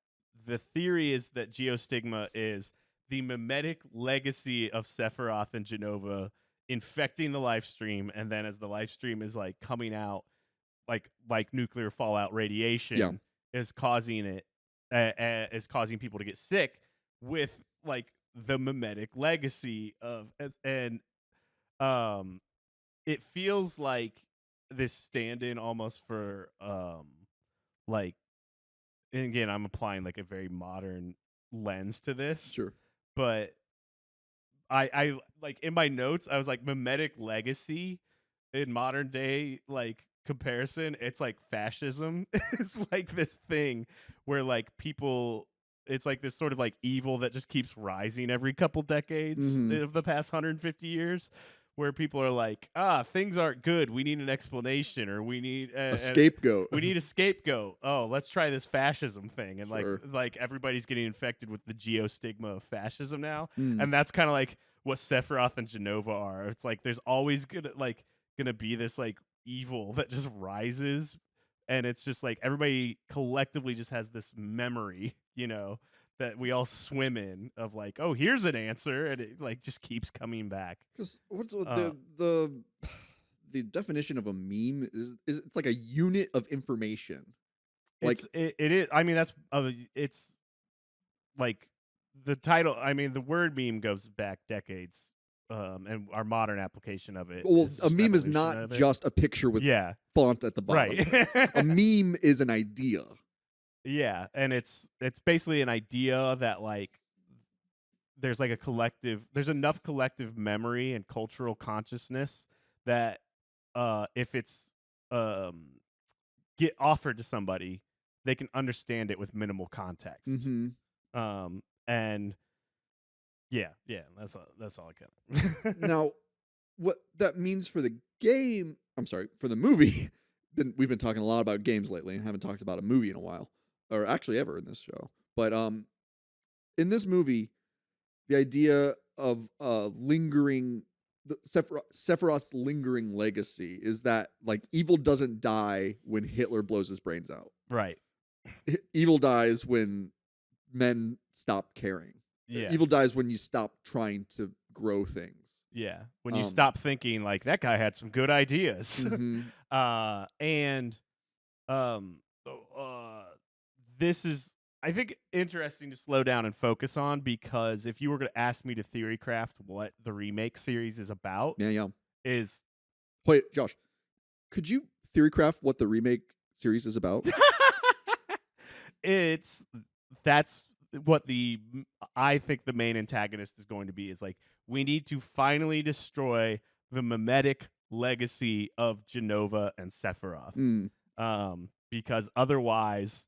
Speaker 2: the theory is that geostigma is the mimetic legacy of Sephiroth and Jenova infecting the life stream, and then as the life stream is like coming out like nuclear fallout radiation is causing it is causing people to get sick with like the mimetic legacy of, and it feels like this stand-in almost for like, and again, I'm applying like a very modern lens to this.
Speaker 1: Sure.
Speaker 2: But I like in my notes, I was like, mimetic legacy in modern day like comparison, it's like fascism. It's like this thing where like people, it's like this sort of like evil that just keeps rising every couple decades of the past 150 years. Where people are like, things aren't good. We need an explanation, or we need
Speaker 1: a scapegoat.
Speaker 2: We need a scapegoat. Oh, let's try this fascism thing, and like everybody's getting infected with the geostigma of fascism now, and that's kind of like what Sephiroth and Jenova are. It's like there's always gonna be this like evil that just rises, and it's just like everybody collectively just has this memory, you know, that we all swim in of like, oh, here's an answer, and it like just keeps coming back.
Speaker 1: Because what's the definition of a meme is it's like a unit of information. Like
Speaker 2: it is. I mean, that's it's like the title. I mean, the word meme goes back decades, and our modern application of it.
Speaker 1: Well,
Speaker 2: is
Speaker 1: a
Speaker 2: just
Speaker 1: meme is
Speaker 2: evolution
Speaker 1: not
Speaker 2: of it.
Speaker 1: just a picture with
Speaker 2: Yeah,
Speaker 1: font at the bottom.
Speaker 2: right.
Speaker 1: A meme is an idea.
Speaker 2: Yeah, and it's basically an idea that like there's like a collective, there's enough collective memory and cultural consciousness that if it's um get offered to somebody, they can understand it with minimal context.
Speaker 1: Mm-hmm.
Speaker 2: And yeah, that's all I can.
Speaker 1: Now, what that means for the game, I'm sorry, for the movie, we've been talking a lot about games lately and haven't talked about a movie in a while, or actually ever in this show. But in this movie, the idea of lingering, Sephiroth's lingering legacy is that like evil doesn't die when Hitler blows his brains out.
Speaker 2: Right.
Speaker 1: Evil dies when men stop caring.
Speaker 2: Yeah.
Speaker 1: Evil dies when you stop trying to grow things.
Speaker 2: Yeah. When you stop thinking like that guy had some good ideas.
Speaker 1: Mhm.
Speaker 2: And this is, I think, interesting to slow down and focus on, because if you were going to ask me to theory craft what the remake series is about,
Speaker 1: Yeah.
Speaker 2: is
Speaker 1: Wait, Josh, could you theory craft what the remake series is about?
Speaker 2: that's what I think the main antagonist is going to be, is like, we need to finally destroy the mimetic legacy of Genova and Sephiroth. Because otherwise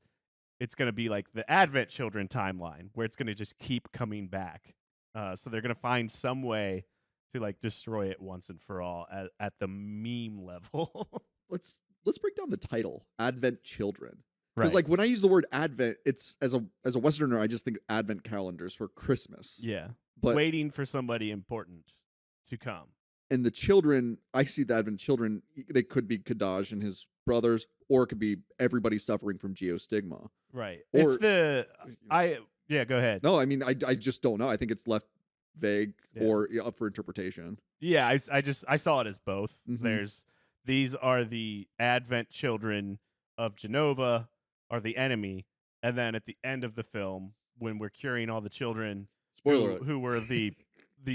Speaker 2: it's going to be like the Advent Children timeline, where it's going to just keep coming back. So they're going to find some way to like destroy it once and for all at the meme level.
Speaker 1: Let's break down the title, Advent Children.
Speaker 2: Right.
Speaker 1: Because like when I use the word Advent, it's as a Westerner, I just think Advent calendars for Christmas.
Speaker 2: Yeah.
Speaker 1: But
Speaker 2: waiting for somebody important to come.
Speaker 1: And the children, I see the Advent Children, they could be Kadaj and his brothers, or it could be everybody suffering from geostigma.
Speaker 2: Right.
Speaker 1: Or,
Speaker 2: go ahead.
Speaker 1: No, I mean, I just don't know. I think it's left vague or up for interpretation.
Speaker 2: Yeah, I saw it as both.
Speaker 1: Mm-hmm.
Speaker 2: These are the Advent Children of Genova, are the enemy, and then at the end of the film, when we're curing all the children who were the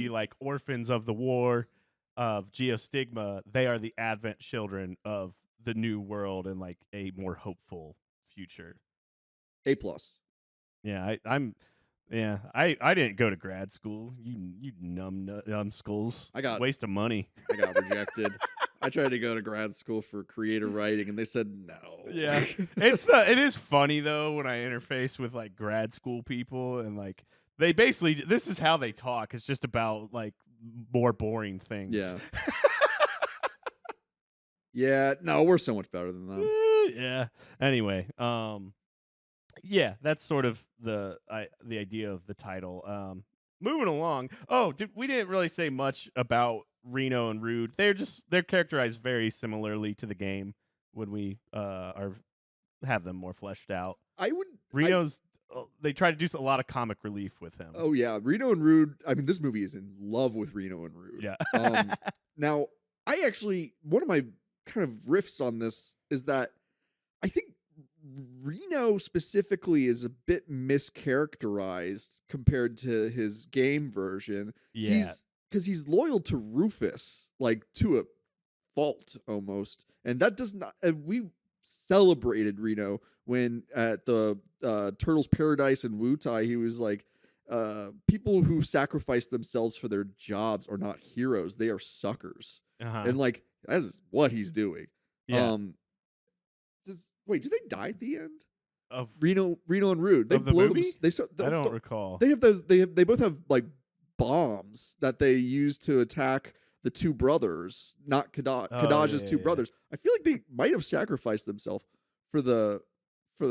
Speaker 2: like orphans of the war of geostigma, they are the Advent Children of the new world and like a more hopeful future.
Speaker 1: A+.
Speaker 2: Yeah, I didn't go to grad school. You numbskulls.
Speaker 1: I got
Speaker 2: waste of money.
Speaker 1: I got rejected. I tried to go to grad school for creative writing, and they said no.
Speaker 2: Yeah, it is funny though when I interface with like grad school people, and like they basically, this is how they talk. It's just about like more boring things.
Speaker 1: Yeah. Yeah. No, we're so much better than them.
Speaker 2: Yeah. Anyway, yeah, that's sort of the idea of the title. Moving along. Oh, we didn't really say much about Reno and Rude. They're characterized very similarly to the game when we have them more fleshed out. Reno's they try to do a lot of comic relief with him.
Speaker 1: Oh yeah, Reno and Rude. I mean, this movie is in love with Reno and Rude.
Speaker 2: Yeah.
Speaker 1: Now, I actually, one of my kind of riffs on this is that I think Reno specifically is a bit mischaracterized compared to his game version.
Speaker 2: Yeah.
Speaker 1: Because he's loyal to Rufus, like to a fault almost. And that does not, we celebrated Reno when at the Turtles Paradise in Wutai, he was like, people who sacrifice themselves for their jobs are not heroes. They are suckers. And like, that is what he's doing.
Speaker 2: Yeah.
Speaker 1: Wait, do they die at the end?
Speaker 2: Of
Speaker 1: Reno and Rude. They
Speaker 2: of the
Speaker 1: blow
Speaker 2: movie?
Speaker 1: I
Speaker 2: don't recall.
Speaker 1: They have those. They both have like bombs that they use to attack the two brothers, not Kadaj's two brothers. I feel like they might have sacrificed themselves for the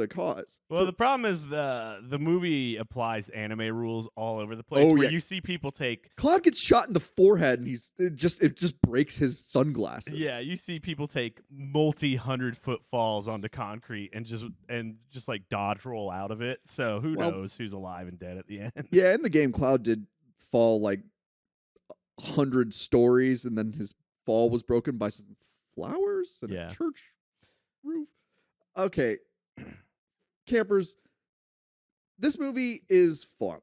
Speaker 1: cause.
Speaker 2: Well, the problem is the movie applies anime rules all over the place. Where you see people take
Speaker 1: Cloud gets shot in the forehead, and it just breaks his sunglasses.
Speaker 2: Yeah, you see people take multi-100-foot falls onto concrete and just like dodge roll out of it. So who knows who's alive and dead at the end?
Speaker 1: Yeah, in the game, Cloud did fall like 100 stories, and then his fall was broken by some flowers and a church roof. Okay. Campers, this movie is fun.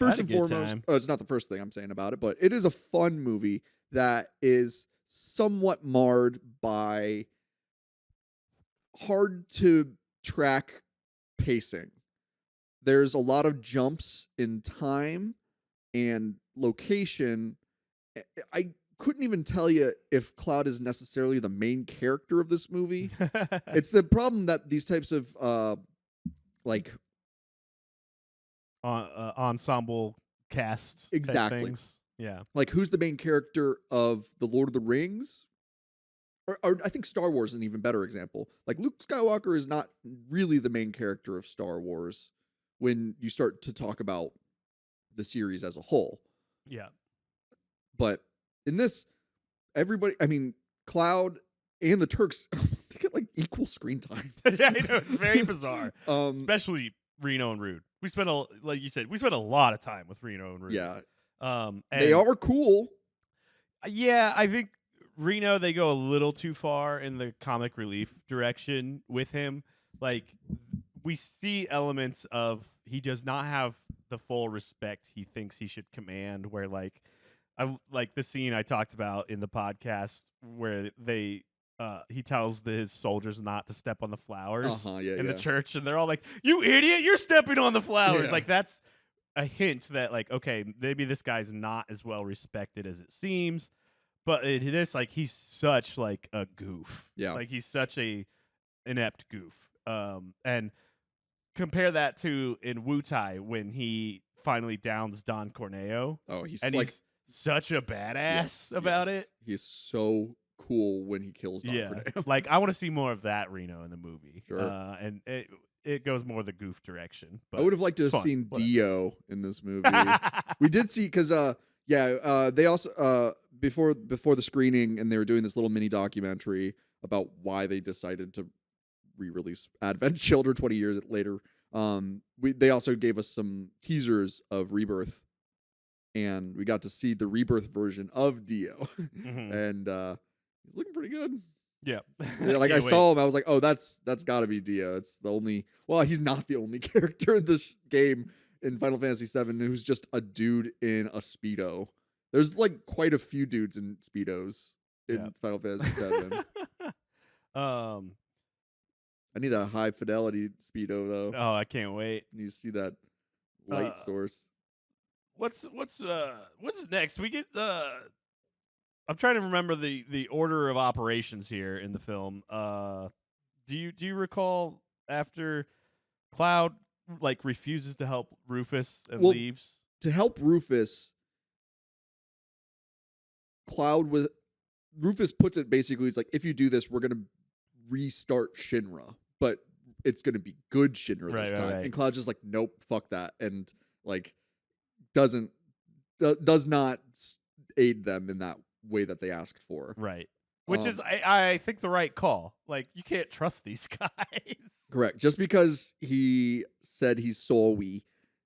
Speaker 1: first
Speaker 2: had a
Speaker 1: and
Speaker 2: good
Speaker 1: foremost,
Speaker 2: time.
Speaker 1: it's not the first thing I'm saying about it, but it is a fun movie that is somewhat marred by hard to track pacing. There's a lot of jumps in time and location. I couldn't even tell you if Cloud is necessarily the main character of this movie. It's the problem that these types of like
Speaker 2: Ensemble cast type
Speaker 1: Exactly.
Speaker 2: things. Yeah.
Speaker 1: like who's the main character of the Lord of the Rings? Or I think Star Wars is an even better example. Like Luke Skywalker is not really the main character of Star Wars when you start to talk about the series as a whole.
Speaker 2: Yeah.
Speaker 1: But in this, everybody, I mean, Cloud and the Turks, they get like equal screen time.
Speaker 2: Yeah, I know, it's very bizarre.
Speaker 1: Um,
Speaker 2: Especially Reno and Rude. We spent like you said, we spent a lot of time with Reno and Rude.
Speaker 1: yeah,
Speaker 2: And
Speaker 1: they are cool.
Speaker 2: Yeah, I think Reno, they go a little too far in the comic relief direction with him. Like, we see elements of he does not have the full respect he thinks he should command, where like I like the scene I talked about in the podcast where he tells his soldiers not to step on the flowers in the church, and they're all like, "You idiot, you're stepping on the flowers."
Speaker 1: Yeah.
Speaker 2: Like, that's a hint that, like, okay, maybe this guy's not as well respected as it seems. But this, like, he's such like a goof.
Speaker 1: Yeah.
Speaker 2: Like, he's such a inept goof. And compare that to in Wu Tai when he finally downs Don Corneo.
Speaker 1: Oh, he's
Speaker 2: and
Speaker 1: like
Speaker 2: he's such a badass about it.
Speaker 1: He's so cool when he kills Don
Speaker 2: Yeah,
Speaker 1: Corneo.
Speaker 2: like, I want to see more of that Reno in the movie.
Speaker 1: Sure.
Speaker 2: And it goes more the goof direction. But
Speaker 1: I would have liked to have
Speaker 2: fun,
Speaker 1: seen
Speaker 2: whatever.
Speaker 1: Dio in this movie. We did see because they also before the screening, and they were doing this little mini documentary about why they decided to re-release Advent Children 20 years later. They also gave us some teasers of Rebirth, and we got to see the Rebirth version of Dio, and he's looking pretty good.
Speaker 2: Yeah.
Speaker 1: Yeah, like I saw him, I was like, oh, that's got to be Dio. It's the only. Well, he's not the only character in this game in Final Fantasy VII who's just a dude in a Speedo. There's like quite a few dudes in Speedos in Final Fantasy VII. I need a high fidelity Speedo though.
Speaker 2: Oh, I can't wait.
Speaker 1: You see that light source.
Speaker 2: What's next? We get I'm trying to remember the order of operations here in the film. Do you recall after Cloud like refuses to help Rufus and leaves?
Speaker 1: To help Rufus, Rufus puts it basically, it's like, if you do this, we're gonna restart Shinra, but it's gonna be good Shinra this time. Right. And Cloud's just like, nope, fuck that, and like does not aid them in that way that they asked for.
Speaker 2: Right. Which is, I think, the right call. Like, you can't trust these guys.
Speaker 1: Correct. Just because he said he's Soul-we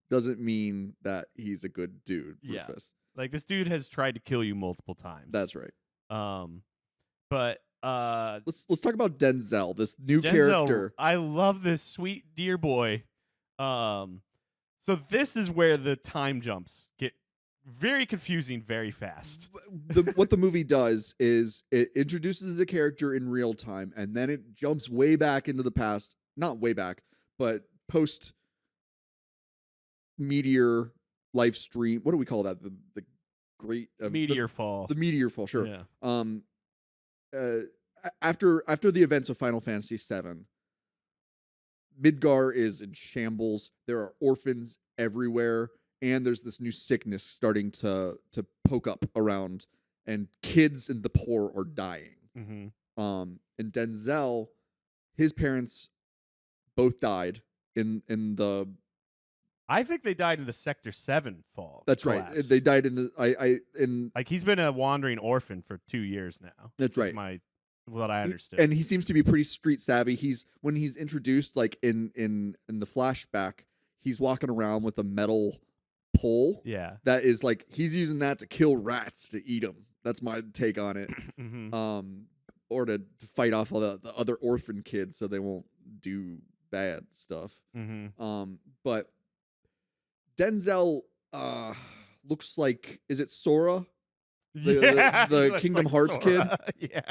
Speaker 1: doesn't mean that he's a good dude, Rufus.
Speaker 2: Like, this dude has tried to kill you multiple times.
Speaker 1: That's right.
Speaker 2: But
Speaker 1: let's talk about Denzel, this new character.
Speaker 2: I love this sweet deer boy. So this is where the time jumps get very confusing very fast.
Speaker 1: What the movie does is it introduces the character in real time, and then it jumps way back into the past. Not way back, but post meteor life stream. What do we call that? The great
Speaker 2: meteor fall.
Speaker 1: The meteor fall, sure.
Speaker 2: Yeah.
Speaker 1: After the events of Final Fantasy VII, Midgar is in shambles. There are orphans everywhere, and there's this new sickness starting to poke up around, and kids and the poor are dying.
Speaker 2: Mm-hmm.
Speaker 1: And Denzel, his parents both died in the.
Speaker 2: I think they died in the Sector 7 fall.
Speaker 1: That's
Speaker 2: collapse.
Speaker 1: Right. They died in the
Speaker 2: like, he's been a wandering orphan for 2 years now.
Speaker 1: That's right.
Speaker 2: What I understood.
Speaker 1: And he seems to be pretty street savvy. When he's introduced, like in the flashback, he's walking around with a metal pole.
Speaker 2: Yeah.
Speaker 1: That is like, he's using that to kill rats to eat them. That's my take on it.
Speaker 2: Mm-hmm.
Speaker 1: Or to fight off all the other orphan kids so they won't do bad stuff.
Speaker 2: Mm-hmm.
Speaker 1: But Denzel uh looks like, is it Sora?
Speaker 2: Yeah, he
Speaker 1: The
Speaker 2: looks
Speaker 1: Kingdom
Speaker 2: like
Speaker 1: Hearts kid?
Speaker 2: Sora. Yeah.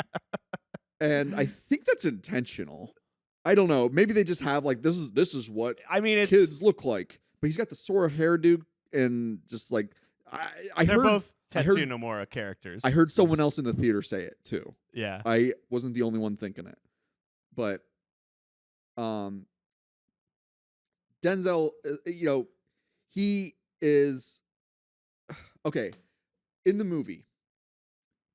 Speaker 1: And I think that's intentional. I don't know. Maybe they just have like this is what
Speaker 2: I mean, it's
Speaker 1: kids look like. But he's got the Sora hairdo and just like I
Speaker 2: they're
Speaker 1: heard
Speaker 2: both
Speaker 1: I
Speaker 2: Tetsuya
Speaker 1: heard
Speaker 2: Nomura characters.
Speaker 1: I heard someone
Speaker 2: Just-
Speaker 1: else in the theater say it too.
Speaker 2: Yeah.
Speaker 1: I wasn't the only one thinking it. But um Denzel, he is okay. In the movie,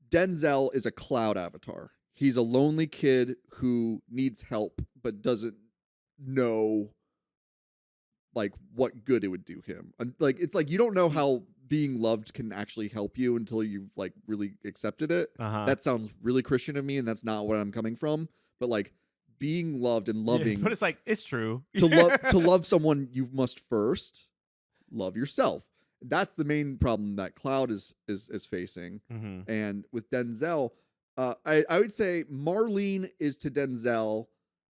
Speaker 1: Denzel is a cloud avatar. He's a lonely kid who needs help but doesn't know like what good it would do him. And like it's like you don't know how being loved can actually help you until you've like really accepted it.
Speaker 2: Uh-huh.
Speaker 1: That sounds really Christian of me, and that's not where I'm coming from. But like being loved and
Speaker 2: Yeah,
Speaker 1: loving
Speaker 2: but it's like it's true.
Speaker 1: to love someone, you must first love yourself. That's the main problem that Cloud is facing.
Speaker 2: Mhm.
Speaker 1: And with Denzel, I would say Marlene is to Denzel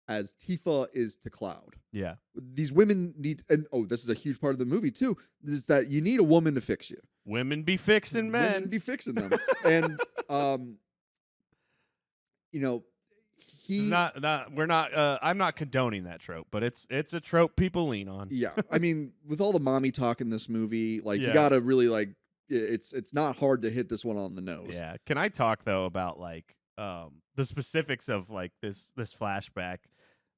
Speaker 1: as Tifa is to Cloud.
Speaker 2: Yeah.
Speaker 1: These women need, and this is a huge part of the movie too, is that you need a woman to fix you.
Speaker 2: Women be fixing men.
Speaker 1: Women be fixing them. And he
Speaker 2: we're not I'm not condoning that trope, but it's a trope people lean on.
Speaker 1: yeah, I mean, with all the mommy talk in this movie, like you
Speaker 2: Yeah.
Speaker 1: gotta really like it's not hard to hit this one on the nose.
Speaker 2: Yeah. Can I talk though about like the specifics of like this flashback?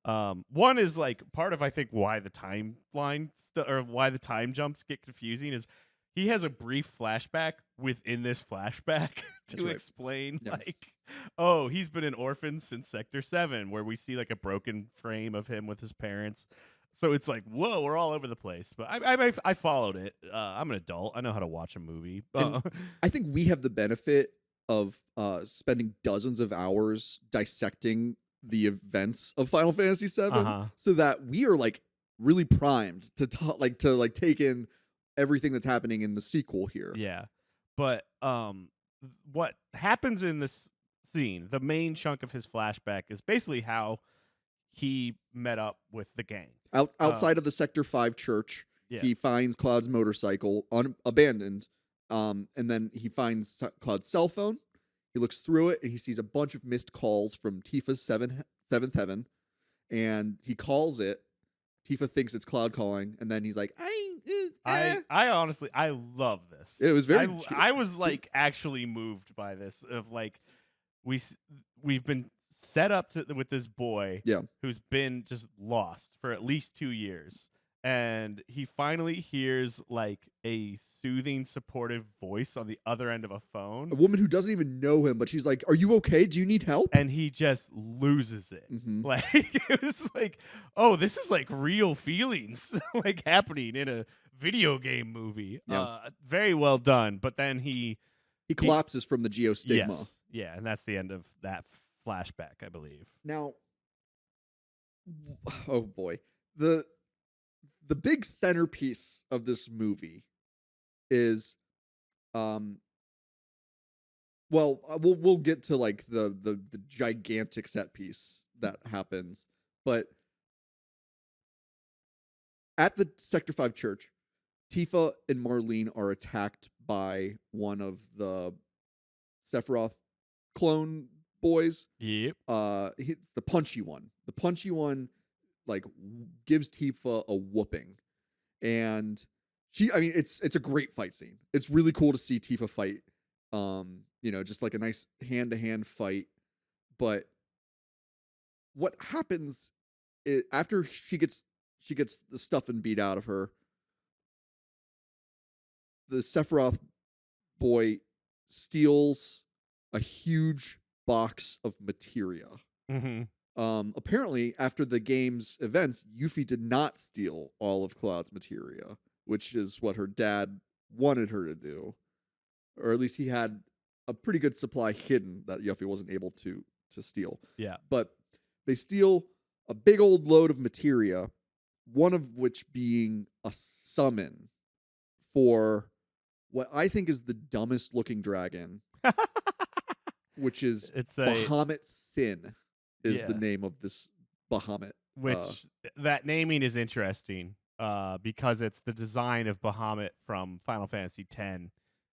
Speaker 2: One is like part of I think why the timeline or why the time jumps get confusing is he has a brief flashback within this flashback
Speaker 1: That's
Speaker 2: to
Speaker 1: right.
Speaker 2: explain
Speaker 1: Yeah.
Speaker 2: like, oh, he's been an orphan since Sector 7, where we see like a broken frame of him with his parents. So it's like, whoa, we're all over the place. But I followed it. I'm an adult. I know how to watch a movie.
Speaker 1: And I think we have the benefit of spending dozens of hours dissecting the events of Final Fantasy VII,
Speaker 2: Uh-huh.
Speaker 1: so that we are like really primed to take in everything that's happening in the sequel here.
Speaker 2: Yeah. But what happens in this scene, the main chunk of his flashback is basically how he met up with the gang.
Speaker 1: Outside of the Sector 5 church,
Speaker 2: Yeah.
Speaker 1: he finds Cloud's motorcycle abandoned, and then he finds Cloud's cell phone. He looks through it and he sees a bunch of missed calls from Tifa's seventh heaven, and he calls it. Tifa thinks it's Cloud calling, and then he's like,
Speaker 2: I honestly I love this.
Speaker 1: It was very.
Speaker 2: I was like actually moved by this of like we've been set up with this boy
Speaker 1: Yeah.
Speaker 2: who's been just lost for at least 2 years, and he finally hears like a soothing, supportive voice on the other end of a phone,
Speaker 1: A woman who doesn't even know him, but she's like, "Are you okay? Do you need help?"
Speaker 2: and he just loses it.
Speaker 1: Mhm.
Speaker 2: Like it was like, oh, this is like real feelings like happening in a video game movie.
Speaker 1: Yeah.
Speaker 2: Very well done. But then he
Speaker 1: collapses from the geostigma.
Speaker 2: yes, yeah, and that's the end of that flashback, I believe.
Speaker 1: Now, oh boy, the big centerpiece of this movie is, well, we'll get to like the gigantic set piece that happens, but at the Sector 5 church, Tifa and Marlene are attacked by one of the Sephiroth clone boys.
Speaker 2: Yep.
Speaker 1: It's the punchy one. The punchy one like gives Tifa a whooping, and it's a great fight scene. It's really cool to see Tifa fight. Just like a nice hand-to-hand fight. But what happens is after she gets the stuffing beat out of her, the Sephiroth boy steals a huge box of materia.
Speaker 2: Mm-hmm.
Speaker 1: Apparently, after the game's events, Yuffie did not steal all of Cloud's materia, which is what her dad wanted her to do. Or at least he had a pretty good supply hidden that Yuffie wasn't able to steal.
Speaker 2: Yeah.
Speaker 1: But they steal a big old load of materia, one of which being a summon for what I think is the dumbest looking dragon, which is
Speaker 2: It's a
Speaker 1: Bahamut Sin is the
Speaker 2: Yeah.
Speaker 1: name of this Bahamut.
Speaker 2: which that naming is interesting. because it's the design of Bahamut from Final Fantasy X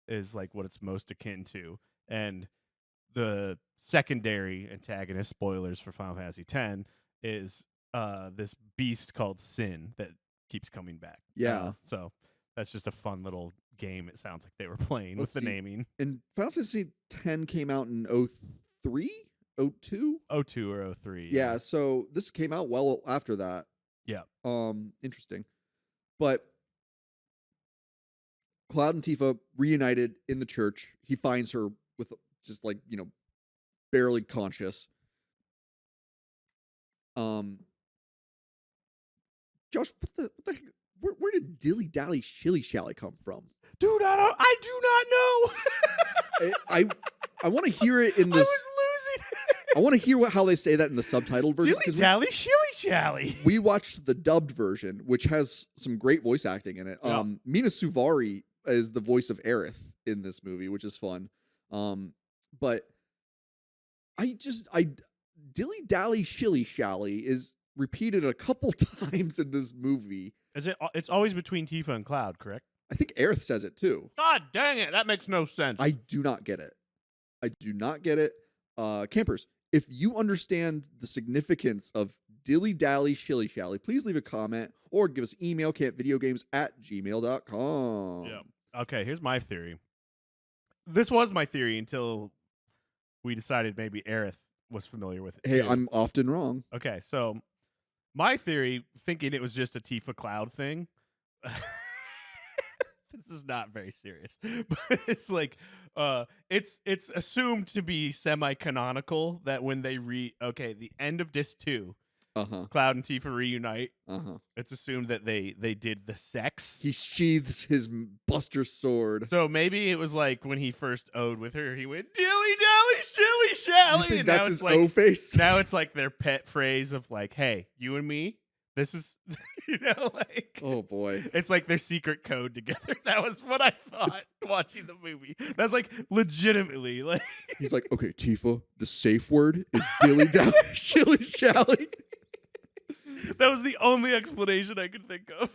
Speaker 2: is like what it's most akin to, and the secondary antagonist, spoilers for Final Fantasy X, is this beast called Sin that keeps coming back.
Speaker 1: Yeah.
Speaker 2: So that's just a fun little game. It sounds like they were playing
Speaker 1: Let's
Speaker 2: with
Speaker 1: see.
Speaker 2: the naming.
Speaker 1: And Final Fantasy X came out in 03, 02.
Speaker 2: 02 or 03.
Speaker 1: Yeah, so this came out well after that.
Speaker 2: Yeah.
Speaker 1: Interesting. But Cloud and Tifa reunited in the church. He finds her with just like, barely conscious. Josh, what the heck? Where did Dilly Dally Shilly Shally come from?
Speaker 2: Dude, I do not know.
Speaker 1: I want to hear it in
Speaker 2: I
Speaker 1: this.
Speaker 2: was losing
Speaker 1: I want to hear how they say that in the subtitled version.
Speaker 2: Dilly Dally Shilly Shally.
Speaker 1: We watched the dubbed version, which has some great voice acting in it.
Speaker 2: Yeah.
Speaker 1: Mina Suvari is the voice of Aerith in this movie, which is fun. But Dilly Dally Shilly Shally is repeated a couple times in this movie.
Speaker 2: Is it? It's always between Tifa and Cloud, correct?
Speaker 1: I think Aerith says it too.
Speaker 2: God dang it, that makes no sense.
Speaker 1: I do not get it. Campers, if you understand the significance of Dilly Dally Shilly Shally, please leave a comment or give us email campvideogames@gmail.com.
Speaker 2: Yeah. Okay, here's my theory. This was my theory until we decided maybe Aerith was familiar with it.
Speaker 1: Hey,
Speaker 2: too.
Speaker 1: I'm often wrong.
Speaker 2: Okay, so my theory, thinking it was just a Tifa Cloud thing. This is not very serious, but it's like, it's assumed to be semi-canonical that when they the end of Disc 2, Cloud and Tifa reunite. It's assumed that they did the sex.
Speaker 1: He sheathes his Buster sword.
Speaker 2: So maybe it was like when he first owed with her, he went dilly dally shilly shally.
Speaker 1: You think
Speaker 2: and
Speaker 1: that's
Speaker 2: now
Speaker 1: his
Speaker 2: it's like,
Speaker 1: O face?
Speaker 2: Now it's like their pet phrase of like, hey, you and me, this is, like.
Speaker 1: Oh boy.
Speaker 2: It's like their secret code together. That was what I thought watching the movie. That's like legitimately like.
Speaker 1: He's like, okay, Tifa, the safe word is dilly dally shilly shally.
Speaker 2: That was the only explanation I could think of.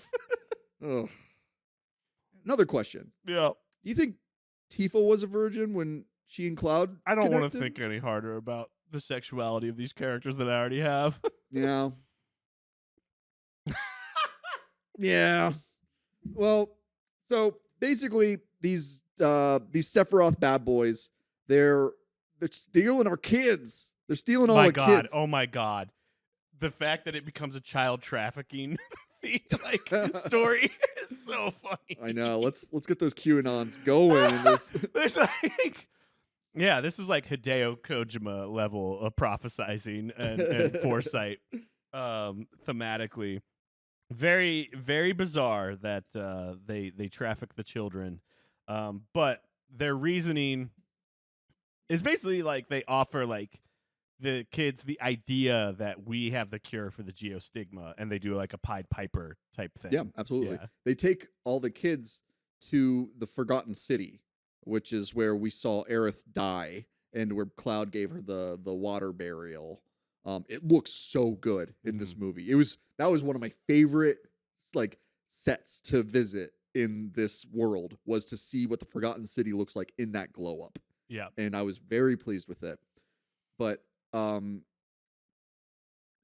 Speaker 1: Oh. Another question.
Speaker 2: Yeah.
Speaker 1: Do you think Tifa was a virgin when she and Cloud
Speaker 2: I don't want to
Speaker 1: connected?
Speaker 2: think any harder about the sexuality of these characters that I already have.
Speaker 1: Yeah. Yeah. Well, so basically these Sephiroth bad boys, they're stealing our kids. They're stealing all the kids.
Speaker 2: Oh my god. The fact that it becomes a child trafficking story is so funny.
Speaker 1: I know. Let's get those QAnons going in this.
Speaker 2: There's like, yeah, this is like Hideo Kojima level of prophesizing and foresight thematically. Very, very bizarre that they traffic the children. But their reasoning is basically like they offer like the kids the idea that we have the cure for the geostigma, and they do like a Pied Piper type thing.
Speaker 1: Yeah, absolutely.
Speaker 2: Yeah.
Speaker 1: They take all the kids to the Forgotten City, which is where we saw Aerith die and where Cloud gave her the water burial. It looks so good in this movie. That was one of my favorite like sets to visit in this world, was to see what the Forgotten City looks like in that glow up.
Speaker 2: Yeah.
Speaker 1: And I was very pleased with it. But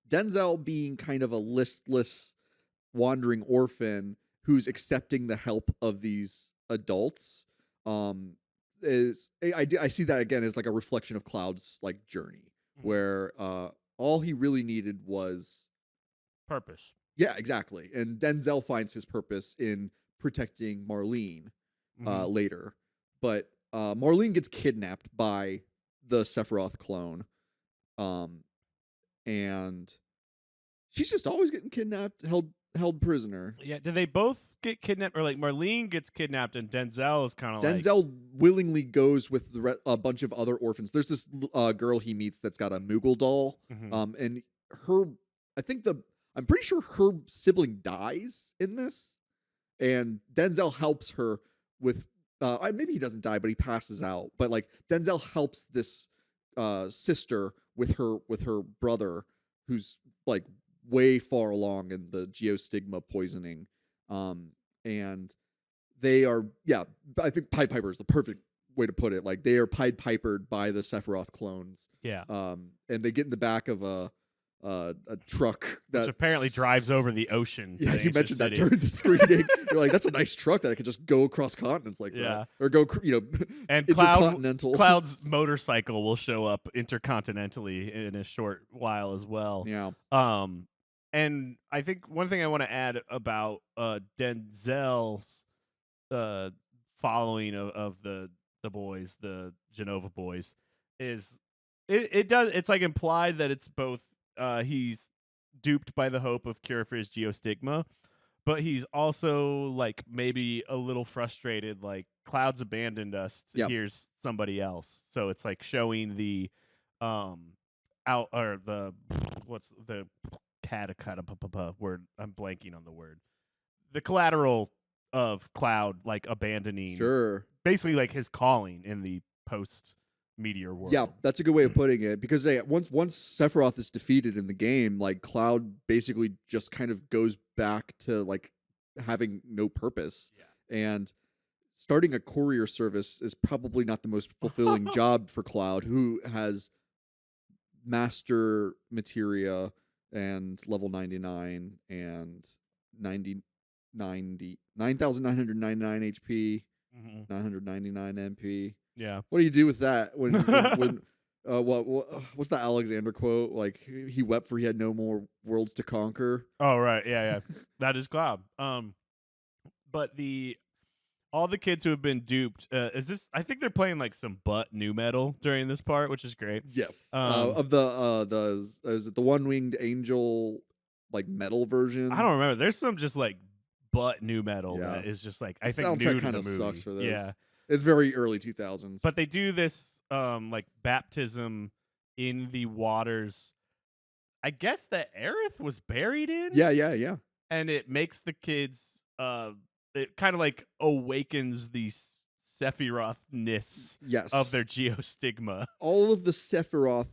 Speaker 1: Denzel being kind of a listless wandering orphan who's accepting the help of these adults is I see that again as like a reflection of Cloud's like journey, where all he really needed was
Speaker 2: purpose.
Speaker 1: Yeah, exactly. And Denzel finds his purpose in protecting Marlene later. But Marlene gets kidnapped by the Sephiroth clone. And she's just always getting kidnapped, held prisoner.
Speaker 2: Yeah, do they both get kidnapped, or like Marlene gets kidnapped and Denzel is kind of like
Speaker 1: Denzel willingly goes with a bunch of other orphans. There's this girl he meets that's got a Moogle doll. And I'm pretty sure her sibling dies in this, and Denzel helps her with maybe he doesn't die, but he passes out. But like Denzel helps this sister with her brother, who's like way far along in the geostigma poisoning, And they are, I think Pied Piper is the perfect way to put it. Like they are Pied Pipered by the Sephiroth clones.
Speaker 2: Yeah.
Speaker 1: And they get in the back of a truck that
Speaker 2: Which apparently drives over the ocean.
Speaker 1: Yeah,
Speaker 2: to
Speaker 1: you
Speaker 2: Ancient
Speaker 1: mentioned that
Speaker 2: City.
Speaker 1: during the screening. You're like, that's a nice truck that I could just go across continents like that, or go,
Speaker 2: and
Speaker 1: intercontinental.
Speaker 2: Cloud's motorcycle will show up intercontinentally in a short while as well.
Speaker 1: Yeah.
Speaker 2: And I think one thing I want to add about Denzel's following of the boys, the Genova boys, is it's like implied that it's both he's duped by the hope of cure for his geostigma, but he's also like maybe a little frustrated, like Cloud's abandoned us. Here's somebody else. So it's like showing the out or the what's the word, I'm blanking on the word. The collateral of Cloud like abandoning basically like his calling in the post Meteor world.
Speaker 1: Yeah, that's a good way of putting it, because once Sephiroth is defeated in the game, like Cloud basically just kind of goes back to like having no purpose. And starting a courier service is probably not the most fulfilling job for Cloud, who has master materia and level 99 and 9,999 HP, 999 MP.
Speaker 2: Yeah.
Speaker 1: What do you do with that when what's the Alexander quote? Like he wept for he had no more worlds to conquer.
Speaker 2: Oh right, yeah. That is Cloud. But all the kids who have been duped, is this? I think they're playing like some butt new metal during this part, which is great.
Speaker 1: Yes. Of the is it the One Winged Angel like metal version?
Speaker 2: I don't remember. There's some just like butt new metal that is just like I think new to the movie.
Speaker 1: Sucks for this.
Speaker 2: Yeah.
Speaker 1: It's very early 2000s.
Speaker 2: But they do this like baptism in the waters. I guess that Aerith was buried in.
Speaker 1: Yeah.
Speaker 2: And it makes the kids it kind of like awakens the Sephiroth-ness of their geostigma.
Speaker 1: All of the Sephiroth,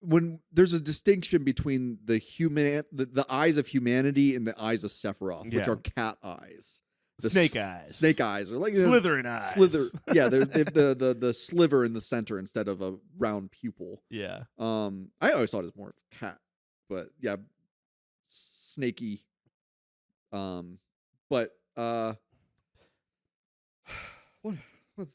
Speaker 1: when there's a distinction between the eyes of humanity and the eyes of Sephiroth, which are cat eyes.
Speaker 2: Snake eyes.
Speaker 1: Snake eyes, or like
Speaker 2: Slytherin eyes.
Speaker 1: Yeah, they're the sliver in the center instead of a round pupil.
Speaker 2: Yeah.
Speaker 1: I always thought it was more of a cat, but yeah, snaky. But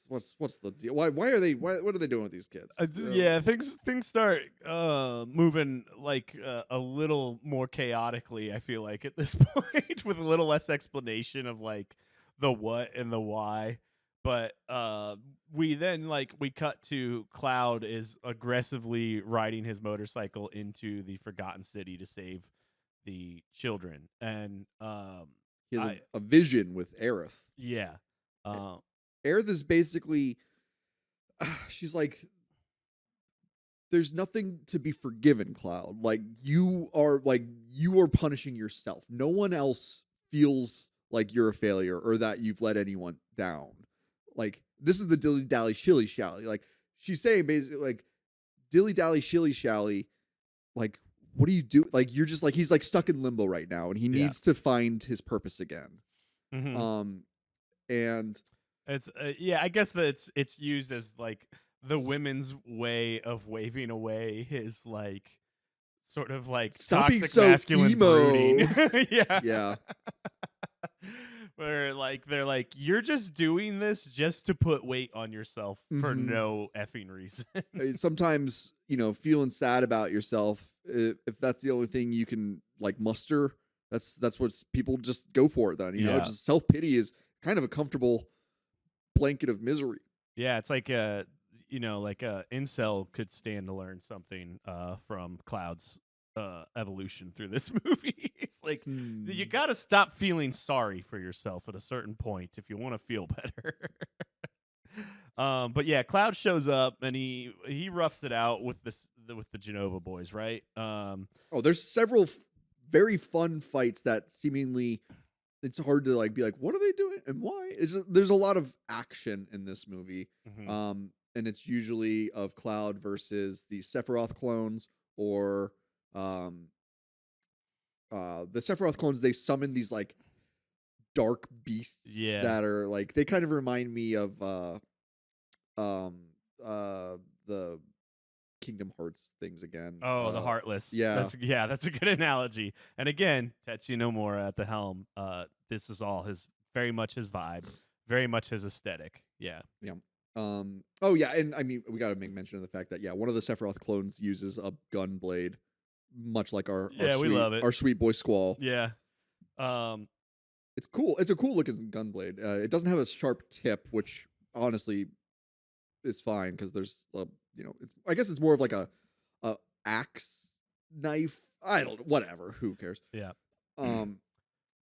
Speaker 1: what's the deal? What are they doing with these kids?
Speaker 2: Yeah, things start moving like a little more chaotically, I feel like, at this point, with a little less explanation of like the what and the why. But we cut to Cloud is aggressively riding his motorcycle into the Forgotten City to save the children, and
Speaker 1: he has a vision with Aerith.
Speaker 2: Yeah.
Speaker 1: Aerith is basically, she's like, there's nothing to be forgiven, Cloud. Like you are punishing yourself. No one else feels like you're a failure or that you've let anyone down. Like this is the dilly dally shilly shally. Like she's saying basically like dilly dally shilly shally. Like what do you do? Like you're just like he's like stuck in limbo right now, and he needs to find his purpose again.
Speaker 2: Mm-hmm.
Speaker 1: And
Speaker 2: it's I guess that it's used as like the women's way of waving away his like sort of like
Speaker 1: stop
Speaker 2: toxic
Speaker 1: being so
Speaker 2: masculine
Speaker 1: emo.
Speaker 2: brooding.
Speaker 1: Yeah.
Speaker 2: Where like they're like, you're just doing this just to put weight on yourself for no effing reason.
Speaker 1: Sometimes, feeling sad about yourself, if that's the only thing you can like muster, that's what people just go for it then. Just self-pity is kind of a comfortable blanket of misery.
Speaker 2: Yeah, it's like like a incel could stand to learn something from Cloud's evolution through this movie. It's like you got to stop feeling sorry for yourself at a certain point if you want to feel better. But yeah, Cloud shows up and he roughs it out with the Genova boys, right?
Speaker 1: There's several very fun fights that seemingly it's hard to like be like, what are they doing and why? There's a lot of action in this movie. And it's usually of Cloud versus the Sephiroth clones or the Sephiroth clones, they summon these like dark beasts
Speaker 2: Yeah.
Speaker 1: that are like, they kind of remind me of the Kingdom Hearts things again.
Speaker 2: Oh, the Heartless.
Speaker 1: Yeah.
Speaker 2: That's a good analogy. And again, Tetsuya Nomura at the helm. This is all very much his vibe, very much his aesthetic. Yeah.
Speaker 1: Yeah. Oh yeah, and I mean we got to make mention of the fact that one of the Sephiroth clones uses a gun blade, much like our
Speaker 2: Yeah, we
Speaker 1: sweet,
Speaker 2: love it.
Speaker 1: our sweet boy Squall.
Speaker 2: Yeah.
Speaker 1: It's cool. It's a cool looking gun blade. It doesn't have a sharp tip, which honestly is fine because there's it's, I guess it's more of like a axe knife. I don't know, whatever. Who cares?
Speaker 2: Yeah.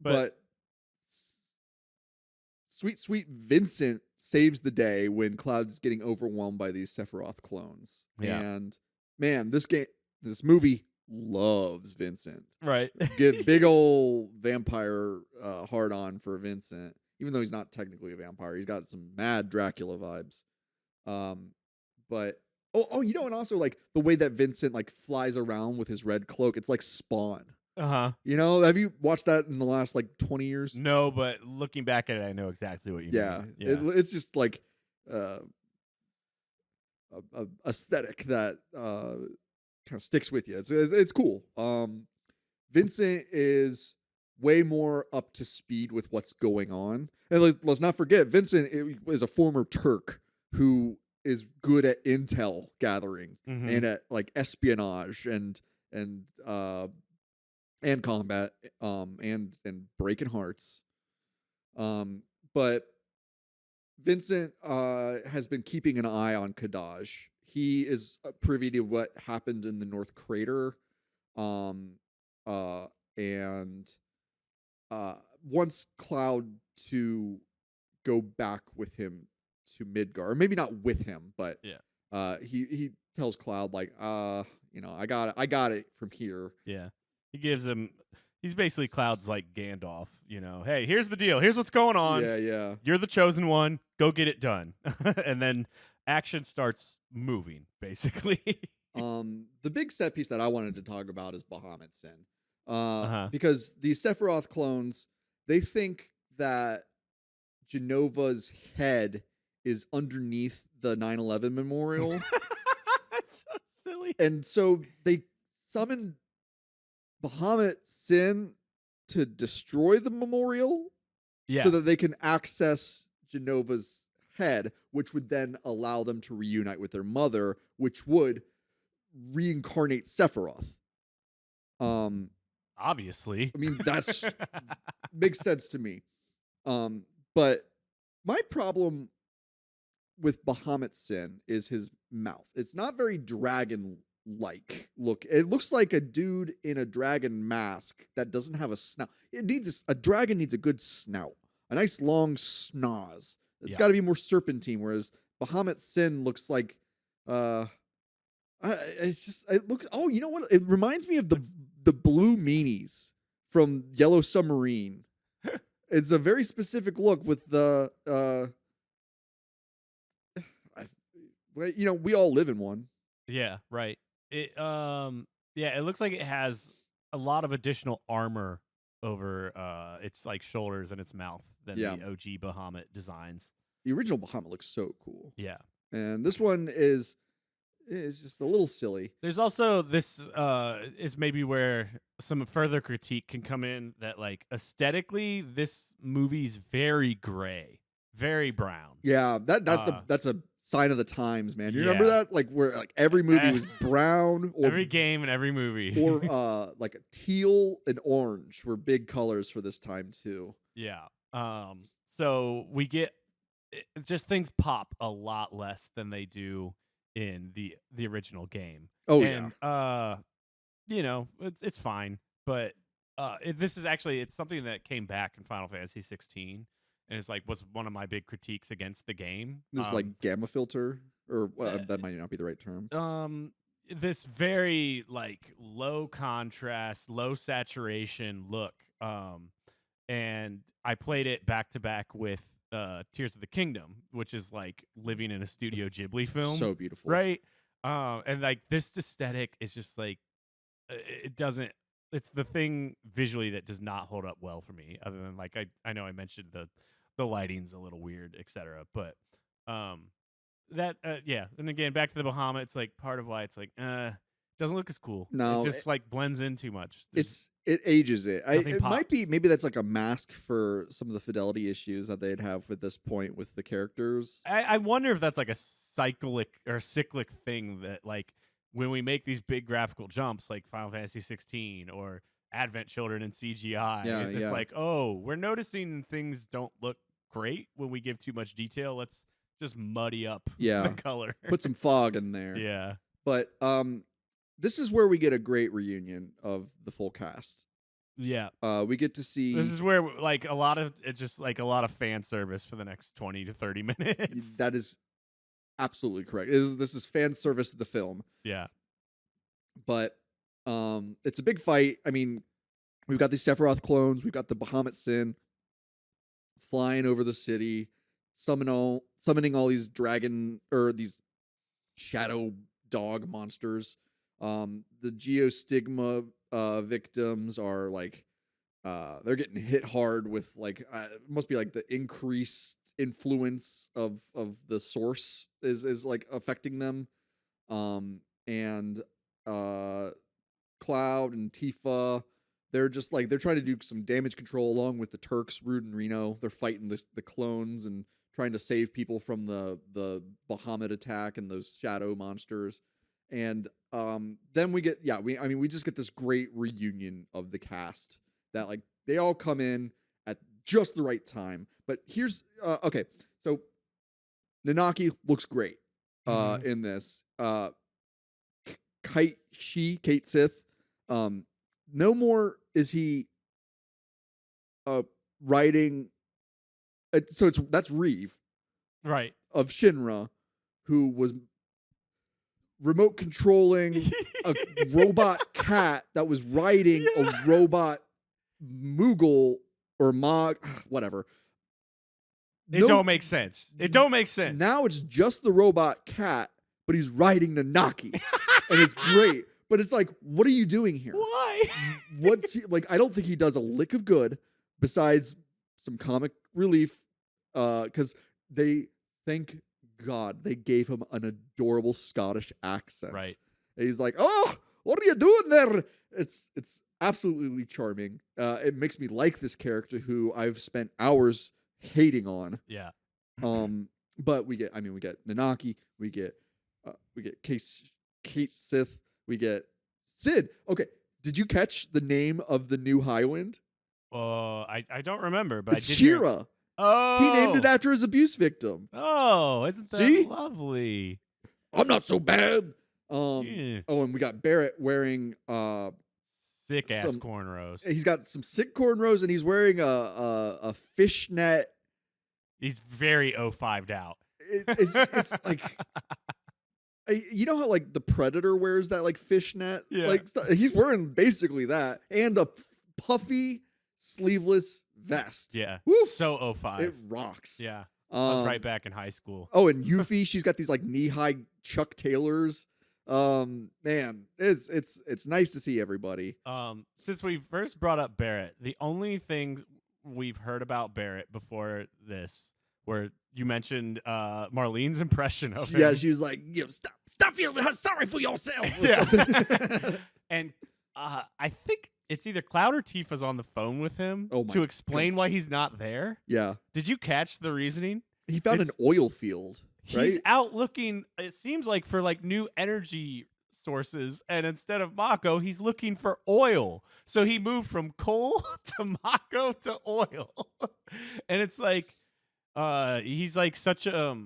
Speaker 1: But sweet Vincent saves the day when Cloud's getting overwhelmed by these Sephiroth clones.
Speaker 2: Yeah.
Speaker 1: And man, this movie loves Vincent.
Speaker 2: Right.
Speaker 1: Get big old vampire hard on for Vincent, even though he's not technically a vampire. He's got some mad Dracula vibes. But and also like the way that Vincent like flies around with his red cloak, it's like Spawn.
Speaker 2: Uh-huh.
Speaker 1: Have you watched that in the last like 20 years?
Speaker 2: No, but looking back at it, I know exactly what you mean. Yeah.
Speaker 1: It's just like a aesthetic that kind of sticks with you. It's cool. Vincent is way more up to speed with what's going on. And let's not forget, Vincent is a former Turk who is good at intel gathering and at like espionage and combat and breaking hearts. But Vincent has been keeping an eye on Kadaj. He is privy to what happened in the North Crater, and wants Cloud to go back with him to Midgar, or maybe not with him, but he tells Cloud like, I got it from here.
Speaker 2: Yeah, he gives him. He's basically Cloud's like Gandalf, Hey, here's the deal. Here's what's going on.
Speaker 1: Yeah.
Speaker 2: You're the chosen one. Go get it done. And then action starts moving, basically.
Speaker 1: The big set piece that I wanted to talk about is Bahamut Sin. Because these Sephiroth clones, they think that Genova's head is underneath the 9/11 memorial.
Speaker 2: That's so silly.
Speaker 1: And so they summon Bahamut Sin to destroy the memorial so that they can access Genova's head, which would then allow them to reunite with their mother, which would reincarnate Sephiroth.
Speaker 2: Obviously.
Speaker 1: I mean, that's makes sense to me. But my problem with Bahamut Sin is his mouth. It's not very dragon-like look. It looks like a dude in a dragon mask that doesn't have a snout. A dragon needs a good snout, a nice long schnoz. It's got to be more serpentine. Whereas Bahamut Sin looks like, you know what? It reminds me of the blue meanies from Yellow Submarine. It's a very specific look with the we all live in one.
Speaker 2: Yeah, right. It it looks like it has a lot of additional armor over its like shoulders and its mouth than the OG Bahamut designs.
Speaker 1: The original Bahamut looks so cool.
Speaker 2: Yeah.
Speaker 1: And this one is just a little silly.
Speaker 2: There's also this is maybe where some further critique can come in, that like aesthetically this movie's very gray, very brown.
Speaker 1: Yeah, that's a sign of the times, man. You remember that? Like where like every movie was brown, or
Speaker 2: every game and every movie.
Speaker 1: Or like a teal and orange were big colors for this time too.
Speaker 2: Yeah. So we get just things pop a lot less than they do in the original game.
Speaker 1: Oh,
Speaker 2: and, it's fine, but this is actually, it's something that came back in Final Fantasy 16, and it's like was one of my big critiques against the game.
Speaker 1: This like gamma filter, or that might not be the right term.
Speaker 2: This very like low contrast, low saturation look. And I played it back to back with Tears of the Kingdom, which is like living in a Studio Ghibli film.
Speaker 1: So beautiful.
Speaker 2: Right? And like this aesthetic is just like, it doesn't it's the thing visually that does not hold up well for me. Other than like I know I mentioned the lighting's a little weird, etc. But um that yeah, and again back to the Bahama. It's like part of why it's like doesn't look as cool. It
Speaker 1: No,
Speaker 2: just like blends in too much. There's
Speaker 1: it ages it.
Speaker 2: nothing
Speaker 1: It might be
Speaker 2: pops.
Speaker 1: maybe that's like a mask for some of the fidelity issues that they'd have at this point with the characters.
Speaker 2: I wonder if that's like a cyclic thing that like when we make these big graphical jumps like Final Fantasy 16 or Advent Children and CGI,
Speaker 1: Yeah,
Speaker 2: it's
Speaker 1: yeah.
Speaker 2: like, oh, we're noticing things don't look great when we give too much detail. Let's just muddy up
Speaker 1: Yeah.
Speaker 2: the color.
Speaker 1: Put some fog in there.
Speaker 2: Yeah.
Speaker 1: But this is where we get a great reunion of the full cast.
Speaker 2: Yeah.
Speaker 1: We get to see
Speaker 2: This is where like a lot of it's just like a lot of fan service for the next 20 to 30 minutes.
Speaker 1: that is absolutely correct. This is fan service of the film.
Speaker 2: Yeah.
Speaker 1: But it's a big fight. I mean, we've got these Sephiroth clones, we've got the Bahamut Sin flying over the city, summoning all these dragon or these shadow dog monsters. The geostigma victims are like they're getting hit hard with like it must be like the increased influence of the source is like affecting them. And Cloud and Tifa, they're just like they're trying to do some damage control along with the Turks, Rude and Reno. They're fighting the clones and trying to save people from the Bahamut attack and those shadow monsters. And then we get we just get this great reunion of the cast that like they all come in at just the right time. But here's okay, so Nanaki looks great in this. Kate Sith. No more is he writing. That's Reeve,
Speaker 2: Right.
Speaker 1: of Shinra, who was remote controlling a robot cat that was riding a robot Moogle or Mog, whatever.
Speaker 2: It don't make sense. It don't make sense.
Speaker 1: Now it's just the robot cat, but he's riding Nanaki, and it's great. But it's like, what are you doing here?
Speaker 2: Why?
Speaker 1: What's he like? I don't think he does a lick of good besides some comic relief. Because they thank God they gave him an adorable Scottish accent.
Speaker 2: Right.
Speaker 1: And he's like, "Oh, what are you doing there?" It's absolutely charming. It makes me like this character who I've spent hours hating on.
Speaker 2: Yeah.
Speaker 1: But we get Nanaki, we get Kate Sith, we get Sid. Okay, did you catch the name of the new Highwind?
Speaker 2: I don't remember, but
Speaker 1: It's
Speaker 2: I did hear.
Speaker 1: Shira.
Speaker 2: Oh,
Speaker 1: He named it after his abuse victim.
Speaker 2: Oh, isn't that
Speaker 1: See?
Speaker 2: lovely?
Speaker 1: I'm not so bad.
Speaker 2: Yeah.
Speaker 1: Oh, and we got Barrett wearing
Speaker 2: Sick ass
Speaker 1: some-
Speaker 2: cornrows.
Speaker 1: he's got some sick cornrows and he's wearing a fishnet.
Speaker 2: He's very 05'd out.
Speaker 1: It's like you know how like the Predator wears that like fishnet,
Speaker 2: Yeah.
Speaker 1: like he's wearing basically that and a puffy sleeveless vest.
Speaker 2: Yeah.
Speaker 1: Woo!
Speaker 2: So 05.
Speaker 1: It rocks.
Speaker 2: Yeah. I was
Speaker 1: Um,
Speaker 2: right back in high school.
Speaker 1: Oh, and Yuffie, she's got these like knee-high Chuck Taylors. Man, it's nice to see everybody.
Speaker 2: Since we first brought up Barrett, the only things we've heard about Barrett before this where you mentioned Marlene's impression of him.
Speaker 1: Yeah, she was like, stop feeling sorry for yourself. Or
Speaker 2: Yeah.
Speaker 1: something.
Speaker 2: And I think it's either Cloud or Tifa's on the phone with him
Speaker 1: Oh my
Speaker 2: to explain why he's not there.
Speaker 1: Yeah.
Speaker 2: Did you catch the reasoning?
Speaker 1: He found an
Speaker 2: It's-
Speaker 1: oil field, right?
Speaker 2: He's out looking, it seems like, for like new energy sources, and instead of Mako, he's looking for oil. So he moved from coal to Mako to oil. And it's like he's like such a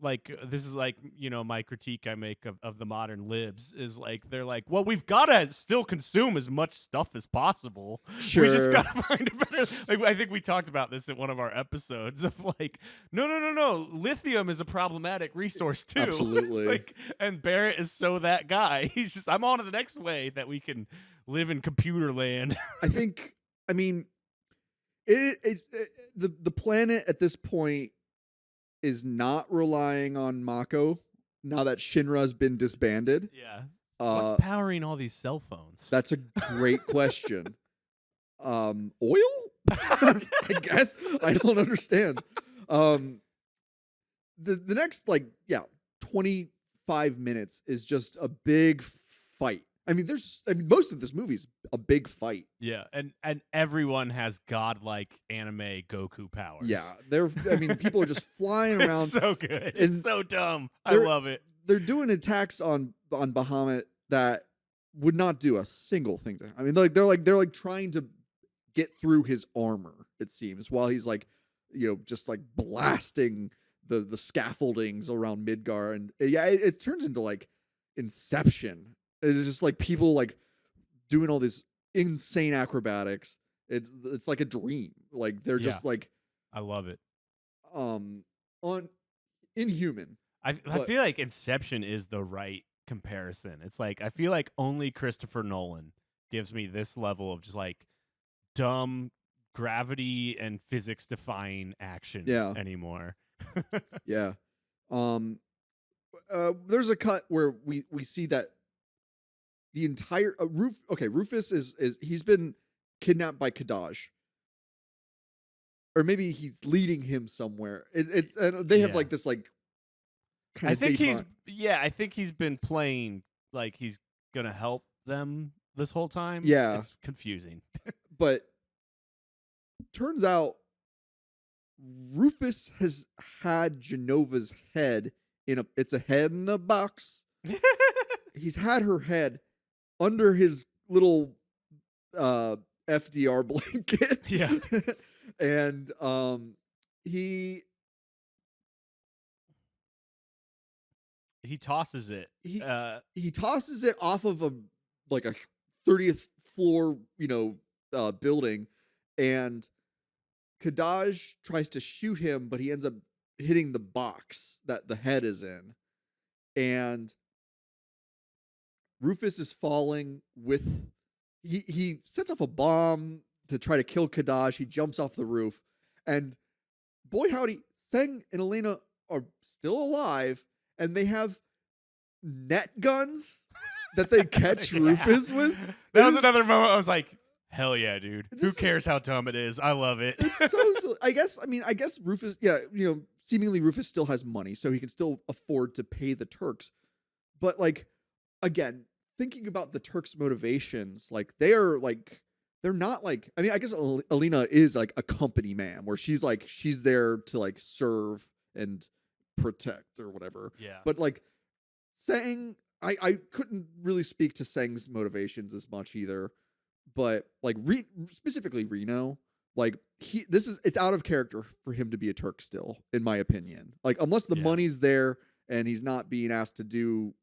Speaker 2: like this is like, you know, my critique I make of the modern libs is like they're like, well, we've got to still consume as much stuff as possible.
Speaker 1: Sure.
Speaker 2: We just got to find a better, like I think we talked about this in one of our episodes of like, no, lithium is a problematic resource too. It's
Speaker 1: Absolutely.
Speaker 2: like, and Barrett is so that guy. He's just, I'm on to the next way that we can live in computer land.
Speaker 1: I mean, the planet at this point is not relying on Mako now that Shinra's been disbanded.
Speaker 2: Yeah. What's powering all these cell phones?
Speaker 1: That's a great question. Oil? I guess. I don't understand. The next 25 minutes is just a big fight. I mean, most of this movie is a big fight.
Speaker 2: Yeah, and everyone has godlike anime Goku powers.
Speaker 1: Yeah, people are just flying around.
Speaker 2: It's so good. It's so dumb. I love it.
Speaker 1: They're doing attacks on Bahamut that would not do a single thing to him. I mean, they're trying to get through his armor, it seems, while he's just blasting the scaffoldings around Midgar, and it turns into Inception. It's just people doing all this insane acrobatics. It's like a dream. They're just
Speaker 2: I love it.
Speaker 1: Inhuman.
Speaker 2: I feel like Inception is the right comparison. It's I feel like only Christopher Nolan gives me this level of just dumb gravity and physics defying action anymore.
Speaker 1: Yeah. There's a cut where we see that the entire Rufus is he's been kidnapped by Kadaj, or maybe he's leading him somewhere. They have this kind of.
Speaker 2: I think he's been playing he's gonna help them this whole time.
Speaker 1: Yeah,
Speaker 2: it's confusing.
Speaker 1: But turns out Rufus has had Genova's head it's a head in a box. He's had her head under his little FDR blanket.
Speaker 2: Yeah.
Speaker 1: And he
Speaker 2: tosses it.
Speaker 1: He tosses it off of a 30th floor, building, and Kadaj tries to shoot him, but he ends up hitting the box that the head is in. And Rufus is falling with he sets off a bomb to try to kill Kadaj. He jumps off the roof, and boy howdy, Seng and Elena are still alive, and they have net guns that they catch Rufus with.
Speaker 2: That was another moment I was like, hell yeah, dude. Who cares how dumb it is? I love it.
Speaker 1: It's so silly. I guess Rufus, seemingly Rufus still has money, so he can still afford to pay the Turks. But again, thinking about the Turks' motivations, they're not I guess Alina is a company man, where she's there to serve and protect or whatever.
Speaker 2: Yeah.
Speaker 1: But Seng, I couldn't really speak to Seng's motivations as much either. But specifically Reno, it's out of character for him to be a Turk still, in my opinion. Unless the money's there and he's not being asked to do,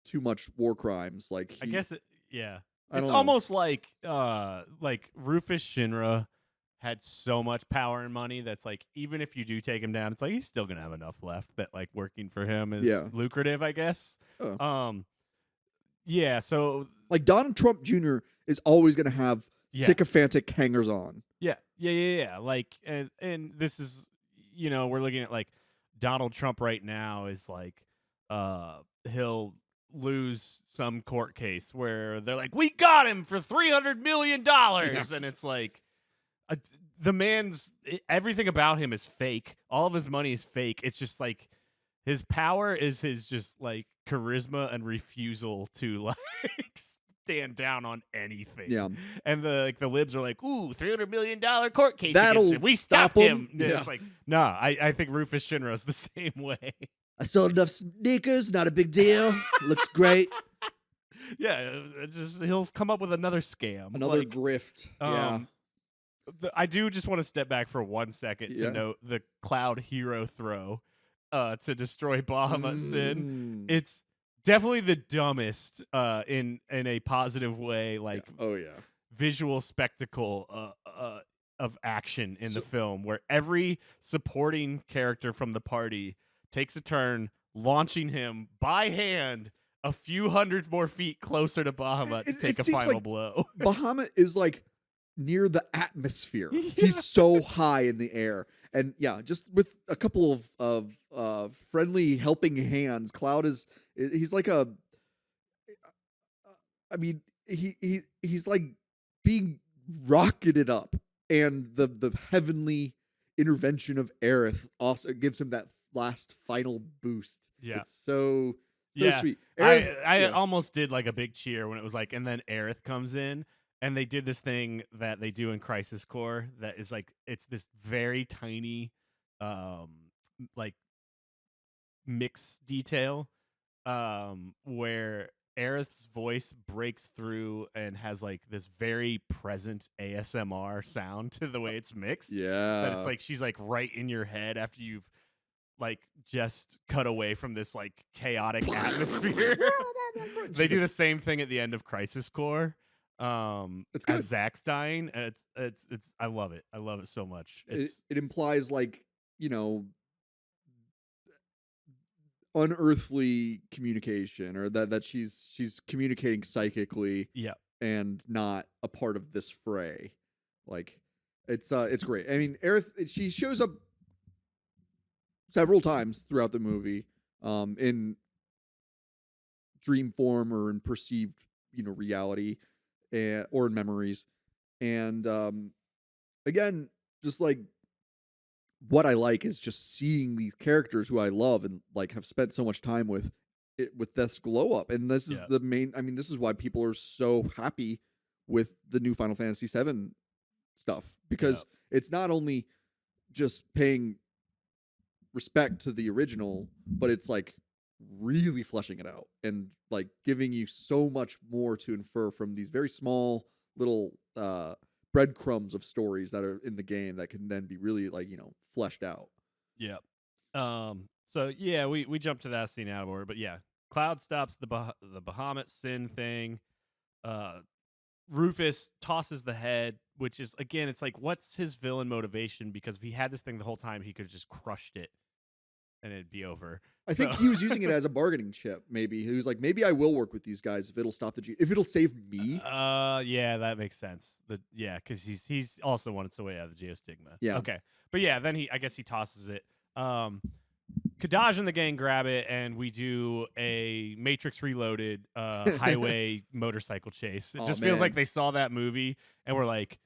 Speaker 1: too much war crimes.
Speaker 2: I guess it's almost like Rufus Shinra had so much power and money that's even if you do take him down, it's he's still gonna have enough left that working for him is lucrative, I guess. Yeah, so
Speaker 1: Donald Trump Jr. is always gonna have sycophantic hangers on.
Speaker 2: Yeah. And this is we're looking at Donald Trump right now is he'll lose some court case where they're we got him for $300 million, and it's the man's everything about him is fake. All of his money is fake. It's just his power is his just charisma and refusal to stand down on anything.
Speaker 1: Yeah.
Speaker 2: And the libs are ooh, $300 million court case.
Speaker 1: That'll
Speaker 2: we
Speaker 1: stop
Speaker 2: stopped him.
Speaker 1: Yeah.
Speaker 2: It's nah, I think Rufus Shinra is the same way.
Speaker 1: I sold enough sneakers, not a big deal. Looks great.
Speaker 2: Yeah, he'll come up with another scam.
Speaker 1: Another grift.
Speaker 2: I do just want to step back for 1 second to note the Cloud hero throw to destroy Bahamut Sin. It's definitely the dumbest in a positive way, visual spectacle of action in the film, where every supporting character from the party takes a turn launching him by hand a few hundred more feet closer to Bahamut to take a final blow.
Speaker 1: Bahamut is near the atmosphere. He's so high in the air. And just with a couple of friendly helping hands, Cloud he's I mean, he's like being rocketed up, and the heavenly intervention of Aerith also gives him that last final boost.
Speaker 2: Yeah.
Speaker 1: It's so
Speaker 2: Yeah.
Speaker 1: sweet. Aerith,
Speaker 2: I almost did like a big cheer when it was like, and then Aerith comes in, and they did this thing that they do in Crisis Core that is like, it's this very tiny, like mix detail, where Aerith's voice breaks through and has like this very present ASMR sound to the way it's mixed. That it's
Speaker 1: yeah.
Speaker 2: like she's like right in your head after you've like just cut away from this like chaotic atmosphere. They do the same thing at the end of Crisis Core.
Speaker 1: It's good.
Speaker 2: As Zack's dying, and it's I love it. I love it so much. It's
Speaker 1: It implies like, you know, unearthly communication, or that she's communicating psychically
Speaker 2: yeah.
Speaker 1: and not a part of this fray. Like it's great. I mean, Aerith, she shows up several times throughout the movie, in dream form or in perceived, you know, reality, or in memories. And again, just like what I like is just seeing these characters who I love and like have spent so much time with it, with this glow up. And this is
Speaker 2: Yeah.
Speaker 1: the main, I mean, this is why people are so happy with the new Final Fantasy VII stuff, because it's not only just paying respect to the original, but it's like really fleshing it out and like giving you so much more to infer from these very small little breadcrumbs of stories that are in the game that can then be really, like, you know, fleshed out.
Speaker 2: Yeah. So yeah, we jumped to that scene out of order, but yeah, Cloud stops the Bahamut Sin thing. Rufus tosses the head, which is, again, it's like, what's his villain motivation? Because if he had this thing the whole time, he could have just crushed it and it'd be over.
Speaker 1: I think he was using it as a bargaining chip. Maybe he was like, maybe I will work with these guys if it'll stop if it'll save me.
Speaker 2: Yeah, that makes sense. Because he's also wanted to way out of the Geostigma.
Speaker 1: Yeah.
Speaker 2: Okay, but yeah, then I guess he tosses it. Kadaj and the gang grab it, and we do a Matrix Reloaded highway motorcycle chase. It just feels like they saw that movie and were like,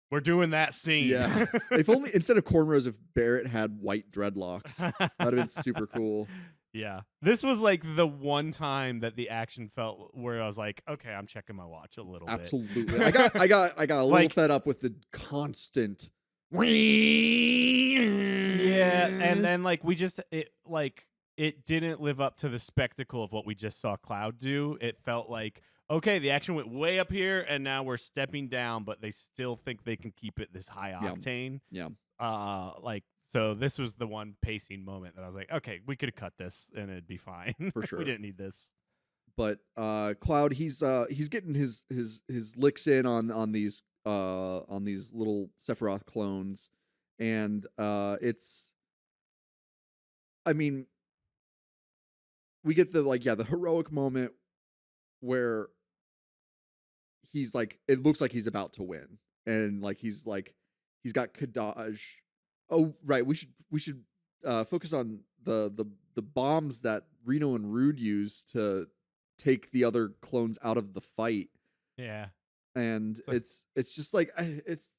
Speaker 2: we're doing that scene.
Speaker 1: Yeah. If only instead of cornrows, if Barrett had white dreadlocks, that'd have been super cool.
Speaker 2: Yeah. This was like the one time that the action felt where I was like, okay, I'm checking my watch a little bit.
Speaker 1: Absolutely. I got a little
Speaker 2: Like,
Speaker 1: fed up with the constant.
Speaker 2: Yeah, and then like it didn't live up to the spectacle of what we just saw Cloud do. It felt like, okay, the action went way up here and now we're stepping down, but they still think they can keep it this high octane.
Speaker 1: Yeah.
Speaker 2: So this was the one pacing moment that I was like, okay, we could have cut this and it'd be fine.
Speaker 1: For sure.
Speaker 2: We didn't need this.
Speaker 1: But Cloud, he's getting his licks in on these little Sephiroth clones, and it's, I mean, we get the heroic moment where he's like, it looks like he's about to win, and like he's got Kadaj. Oh right, we should focus on the bombs that Reno and Rude use to take the other clones out of the fight.
Speaker 2: Yeah.
Speaker 1: And it's just like it's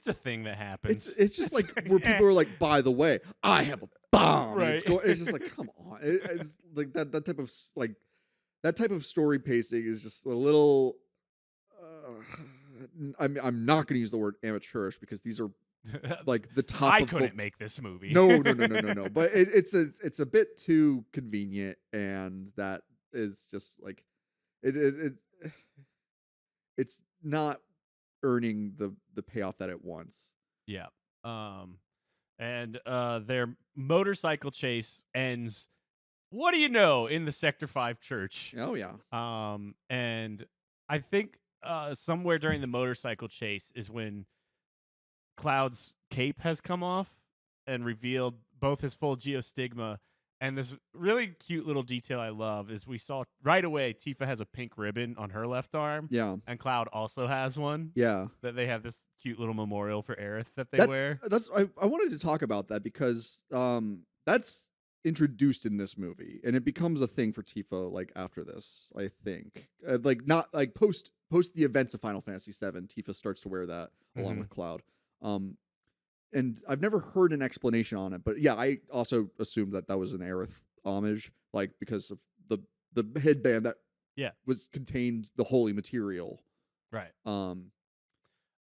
Speaker 2: a thing that happens.
Speaker 1: It's just like where people are like, by the way, I have a bomb.
Speaker 2: Right.
Speaker 1: And it's just like, come on. It's like that type of story pacing is just a little. I'm not going to use the word amateurish because these are like the top.
Speaker 2: I couldn't make this movie.
Speaker 1: No. But it's a bit too convenient, and that is just like it's not earning the payoff that it wants.
Speaker 2: Yeah. And their motorcycle chase ends, what do you know, in the Sector 5 church.
Speaker 1: Oh yeah.
Speaker 2: And I think somewhere during the motorcycle chase is when Cloud's cape has come off and revealed both his full geostigma. And this really cute little detail I love is we saw right away Tifa has a pink ribbon on her left arm.
Speaker 1: Yeah.
Speaker 2: And Cloud also has one.
Speaker 1: Yeah.
Speaker 2: That they have this cute little memorial for Aerith that they wear.
Speaker 1: I wanted to talk about that because that's introduced in this movie, and it becomes a thing for Tifa like after this. I think like not like post the events of Final Fantasy VII, Tifa starts to wear that along with Cloud. And I've never heard an explanation on it, but yeah, I also assumed that was an Aerith homage, like because of the headband that was contained the holy material.
Speaker 2: Right.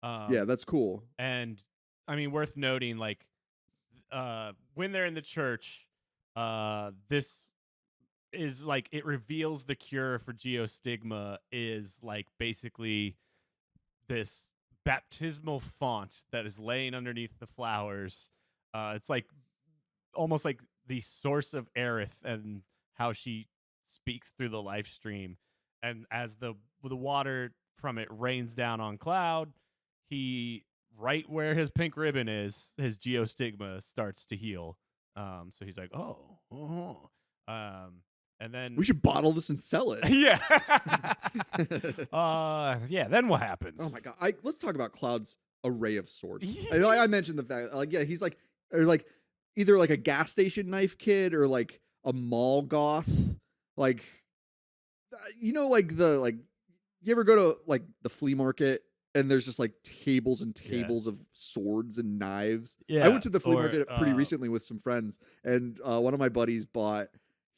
Speaker 1: Yeah, that's cool.
Speaker 2: And I mean, worth noting, like, when they're in the church, this is like it reveals the cure for geostigma is like basically this baptismal font that is laying underneath the flowers. It's like almost like the source of Aerith and how she speaks through the life stream. And as the water from it rains down on Cloud, he right where his pink ribbon is, his geostigma starts to heal. So he's like, and then
Speaker 1: we should bottle this and sell it.
Speaker 2: Yeah. Yeah. Then what happens?
Speaker 1: Oh my god! Let's talk about Cloud's array of swords. I know I mentioned the fact, like, yeah, he's like, or like either like a gas station knife kid or like a mall goth, like, you know, like you ever go to like the flea market and there's just like tables and tables of swords and knives. Yeah, I went to the flea market pretty recently with some friends, and one of my buddies bought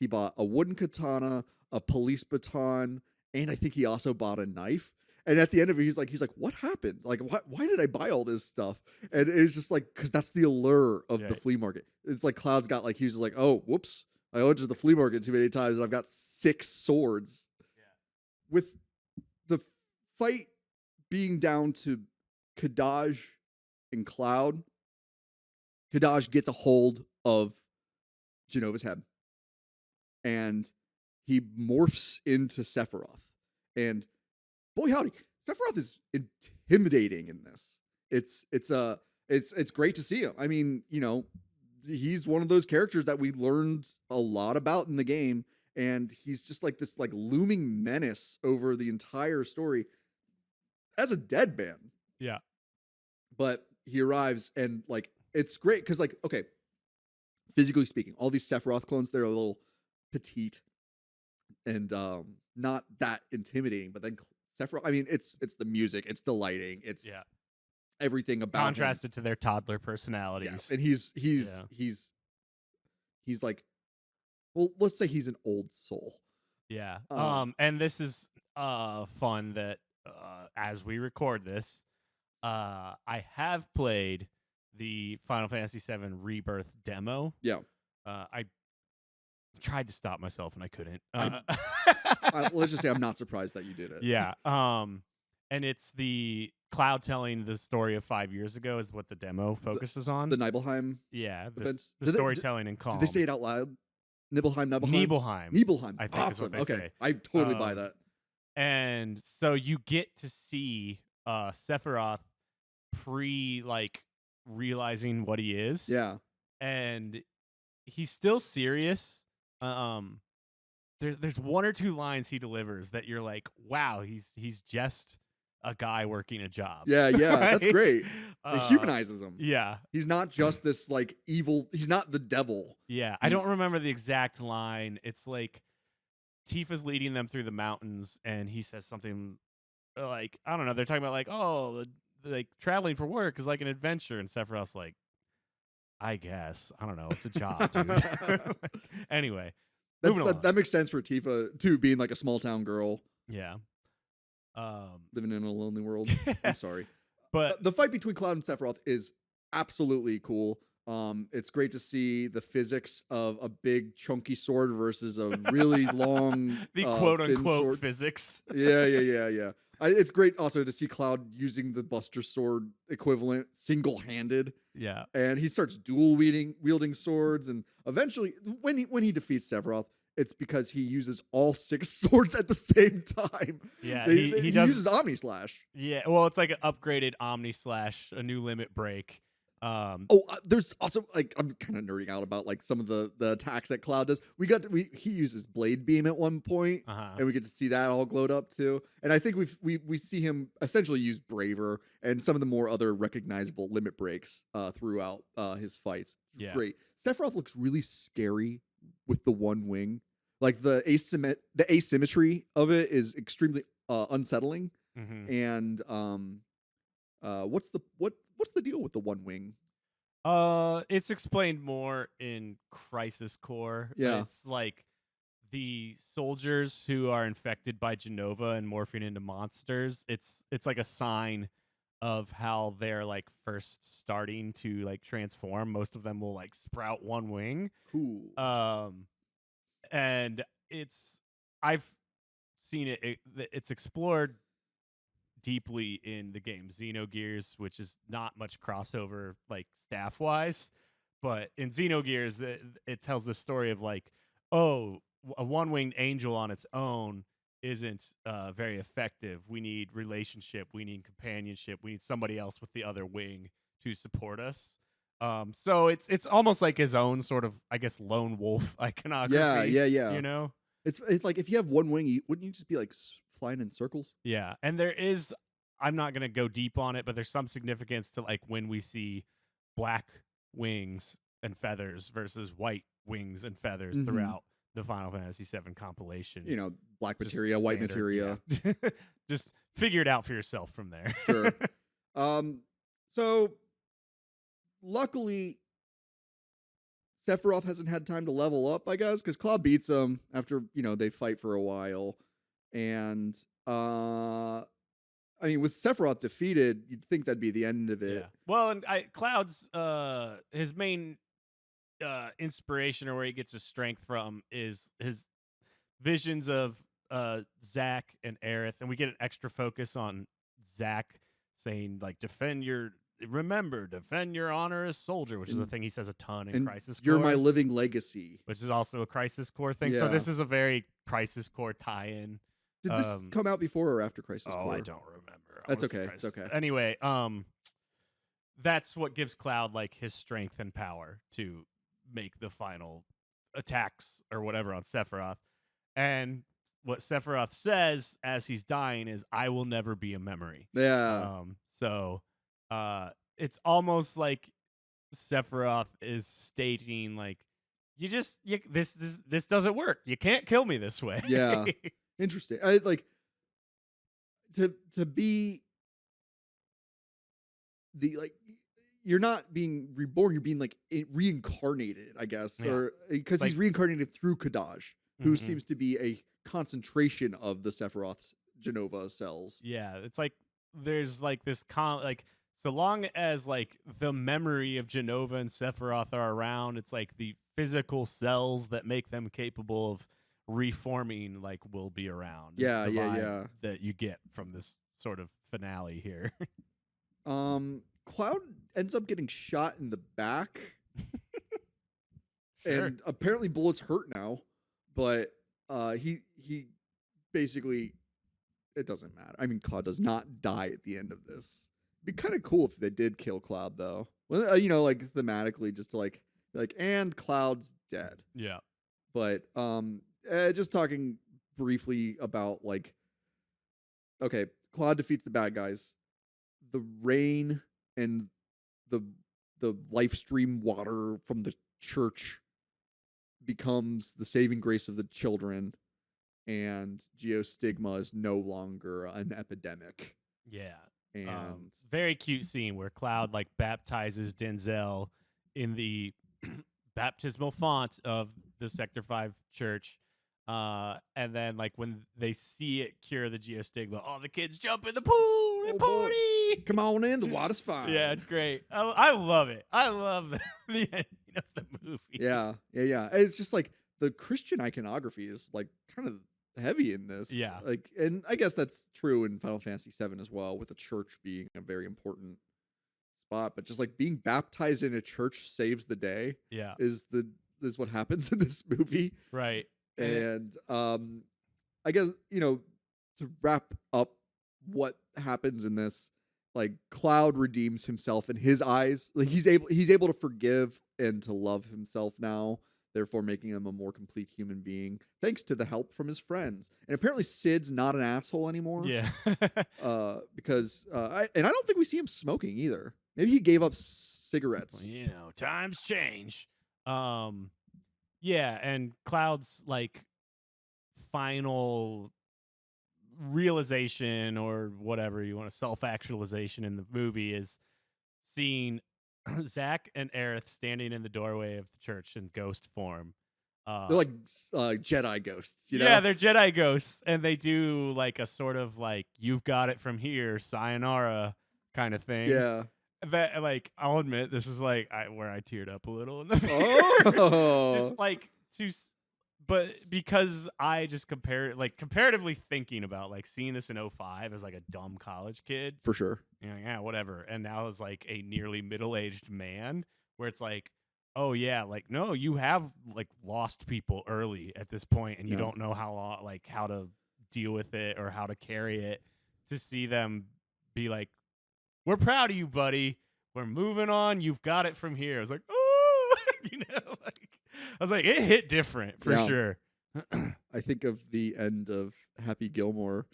Speaker 1: a wooden katana, a police baton, and I think he also bought a knife. And at the end of it, he's like, what happened? Like, why did I buy all this stuff? And it was just like, because that's the allure of the flea market. It's like Cloud's got like, he was like, oh, whoops, I went to the flea market too many times and I've got 6 swords. Yeah. With the fight being down to Kadaj and Cloud, Kadaj gets a hold of Genova's head. And he morphs into Sephiroth. And boy howdy, Sephiroth is intimidating in this. It's great to see him. I mean, you know, he's one of those characters that we learned a lot about in the game, and he's just like this like looming menace over the entire story as a dead man.
Speaker 2: Yeah.
Speaker 1: But he arrives, and like it's great because, like, okay, physically speaking, all these Sephiroth clones, they're a little petite and not that intimidating, but then Sephiroth, I mean, it's the music, it's the lighting, it's everything about
Speaker 2: contrasted to their toddler personalities.
Speaker 1: Yeah. And he's like, well, let's say he's an old soul.
Speaker 2: Yeah. And this is fun that as we record this, I have played the Final Fantasy VII Rebirth demo.
Speaker 1: Yeah.
Speaker 2: I tried to stop myself and I couldn't.
Speaker 1: Let's just say I'm not surprised that you did it.
Speaker 2: Yeah. And it's the Cloud telling the story of 5 years ago is what the demo focuses on.
Speaker 1: The Nibelheim.
Speaker 2: Yeah.
Speaker 1: Events.
Speaker 2: The storytelling in Calm.
Speaker 1: Did they say it out loud? Nibelheim.
Speaker 2: Nibelheim. I think
Speaker 1: awesome. Okay. I totally buy that.
Speaker 2: And so you get to see Sephiroth like realizing what he is.
Speaker 1: Yeah.
Speaker 2: And he's still serious. There's 1 or 2 lines he delivers that you're like, wow, he's just a guy working a job.
Speaker 1: Yeah, right? That's great. It humanizes him.
Speaker 2: Yeah.
Speaker 1: He's not just this like evil, he's not the devil.
Speaker 2: Yeah. I don't remember the exact line. It's like Tifa's leading them through the mountains and he says something like, I don't know, they're talking about like, oh, like traveling for work is like an adventure, and Sephiroth's like, I guess. I don't know. It's a job, dude. Anyway.
Speaker 1: That makes sense for Tifa too, being like a small town girl.
Speaker 2: Yeah.
Speaker 1: Living in a lonely world. I'm sorry.
Speaker 2: But
Speaker 1: the fight between Cloud and Sephiroth is absolutely cool. It's great to see the physics of a big chunky sword versus a really long
Speaker 2: the quote unquote
Speaker 1: sword.
Speaker 2: Physics.
Speaker 1: Yeah. It's great also to see Cloud using the Buster Sword equivalent single-handed.
Speaker 2: Yeah.
Speaker 1: And he starts dual wielding swords, and eventually when he defeats Sephiroth, it's because he uses all 6 swords at the same time.
Speaker 2: Yeah,
Speaker 1: he uses Omni Slash.
Speaker 2: Yeah, well, it's like an upgraded Omni Slash, a new limit break.
Speaker 1: There's also like, I'm kind of nerding out about like some of the attacks that Cloud does. He uses Blade Beam at one point, and we get to see that all glowed up too. And I think we see him essentially use Braver and some of the more other recognizable limit breaks throughout his fights.
Speaker 2: Yeah.
Speaker 1: Great. Sephiroth looks really scary with the one wing. Like the asymmetry of it is extremely unsettling.
Speaker 2: Mm-hmm.
Speaker 1: And what's the deal with the one wing?
Speaker 2: It's explained more in Crisis Core.
Speaker 1: Yeah.
Speaker 2: It's like the soldiers who are infected by Genova and morphing into monsters. It's like a sign of how they're like first starting to like transform. Most of them will like sprout one wing.
Speaker 1: Cool.
Speaker 2: And I've seen it's explored deeply in the game Xenogears, which is not much crossover like staff wise, but in Xenogears it tells the story of like, oh, a one-winged angel on its own isn't very effective. We need relationship, we need companionship, we need somebody else with the other wing to support us. So it's almost like his own sort of, I guess, lone wolf iconography.
Speaker 1: Yeah.
Speaker 2: You know?
Speaker 1: It's like if you have one wing, wouldn't you just be like flying in circles?
Speaker 2: Yeah, and there is, I'm not going to go deep on it, but there's some significance to like when we see black wings and feathers versus white wings and feathers throughout the Final Fantasy VII compilation.
Speaker 1: You know, black materia, white materia.
Speaker 2: Yeah. Just figure it out for yourself from there.
Speaker 1: Sure. So luckily Sephiroth hasn't had time to level up, I guess, because Cloud beats him after, they fight for a while. And I mean, with Sephiroth defeated, you'd think that'd be the end of it.
Speaker 2: Yeah. Well, and Cloud's his main inspiration, or where he gets his strength from, is his visions of Zack and Aerith, and we get an extra focus on Zack saying like, defend your honor as soldier, which is a thing he says a ton in Crisis Core.
Speaker 1: You're my living legacy,
Speaker 2: which is also a Crisis Core thing.
Speaker 1: Yeah.
Speaker 2: So this is a very Crisis Core tie-in.
Speaker 1: Did this come out before or after Crisis Core?
Speaker 2: I don't remember.
Speaker 1: That's okay. It's okay.
Speaker 2: Anyway, that's what gives Cloud like his strength and power to make the final attacks or whatever on Sephiroth. And what Sephiroth says as he's dying is, "I will never be a memory."
Speaker 1: Yeah.
Speaker 2: So it's almost like Sephiroth is stating like, this doesn't work. You can't kill me this way.
Speaker 1: Yeah. Interesting. I like to be the like, you're not being reborn, you're being like reincarnated, I guess.
Speaker 2: Yeah.
Speaker 1: Or because he's reincarnated through Kadaj, who seems to be a concentration of the Sephiroth Genova cells.
Speaker 2: Yeah, it's like there's like this so long as like the memory of Genova and Sephiroth are around, it's like the physical cells that make them capable of reforming like will be around.
Speaker 1: Yeah.
Speaker 2: That you get from this sort of finale here.
Speaker 1: Cloud ends up getting shot in the back.
Speaker 2: Sure.
Speaker 1: And apparently bullets hurt now, but he basically, it doesn't matter. I mean, Cloud does not die at the end of this. It'd be kind of cool if they did kill Cloud though. Well, like thematically, just to like and Cloud's dead.
Speaker 2: Yeah.
Speaker 1: But just talking briefly about like, okay, Cloud defeats the bad guys. The rain and the life stream water from the church becomes the saving grace of the children, and geostigma is no longer an epidemic.
Speaker 2: Yeah.
Speaker 1: And
Speaker 2: very cute scene where Cloud like baptizes Denzel in the baptismal font of the Sector 5 church. And then like when they see it cure the geostigma, the kids jump in the pool and party.
Speaker 1: Come on in, the water's fine.
Speaker 2: Yeah, it's great. I love it. I love the ending of the movie.
Speaker 1: Yeah. It's just like the Christian iconography is like kind of heavy in this.
Speaker 2: Yeah.
Speaker 1: Like, and I guess that's true in Final Fantasy VII as well, with the church being a very important spot. But just like being baptized in a church saves the day.
Speaker 2: Yeah.
Speaker 1: Is what happens in this movie.
Speaker 2: Right.
Speaker 1: And I guess, to wrap up what happens in this, like Cloud redeems himself in his eyes. Like he's able to forgive and to love himself now, therefore making him a more complete human being, thanks to the help from his friends. And apparently Sid's not an asshole anymore.
Speaker 2: Yeah.
Speaker 1: Because I don't think we see him smoking either. Maybe he gave up cigarettes.
Speaker 2: Well, times change. Yeah, and Cloud's like final realization or whatever you want to self-actualization in the movie is seeing Zach and Aerith standing in the doorway of the church in ghost form.
Speaker 1: They're like Jedi ghosts, you know?
Speaker 2: Yeah, they're Jedi ghosts, and they do like a sort of like "you've got it from here, sayonara" kind of thing.
Speaker 1: Yeah.
Speaker 2: That like I'll admit this was like where I teared up a little in the theater.
Speaker 1: Oh.
Speaker 2: Just like but because I just comparatively thinking about like seeing this in 05 as like a dumb college kid,
Speaker 1: For sure.
Speaker 2: you know, yeah, whatever. And now as like a nearly middle-aged man, where it's like, oh yeah, like no, you have like lost people early at this point, and you don't know how to deal with it or how to carry it. To see them be like, we're proud of you, buddy. We're moving on. You've got it from here. I was like, oh, you know, like I was like, it hit different for sure.
Speaker 1: I think of the end of Happy Gilmore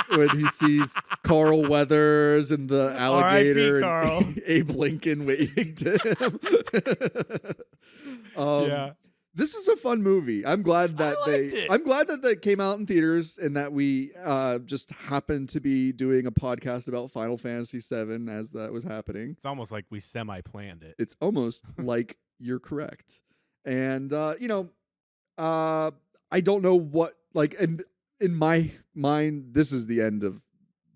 Speaker 1: when he sees Carl Weathers and the alligator and Abe Lincoln waving to him.
Speaker 2: Yeah.
Speaker 1: This is a fun movie. I'm glad that they came out in theaters and that we just happened to be doing a podcast about Final Fantasy VII as that was happening.
Speaker 2: It's almost like we semi-planned it.
Speaker 1: It's almost like you're correct. And I don't know what, like, and in my mind, this is the end of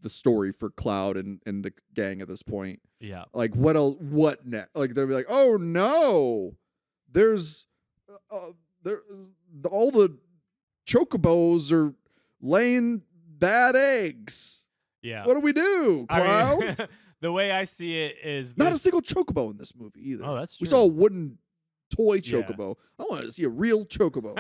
Speaker 1: the story for Cloud and the gang at this point.
Speaker 2: Yeah.
Speaker 1: Like, what else? What next? Like, they'll be like, oh no, there's all the chocobos are laying bad eggs.
Speaker 2: Yeah.
Speaker 1: What do we do, Cloud?
Speaker 2: I mean, the way I see it is
Speaker 1: not a single chocobo in this movie either.
Speaker 2: Oh, that's true.
Speaker 1: We saw a wooden toy chocobo. I wanted to see a real chocobo.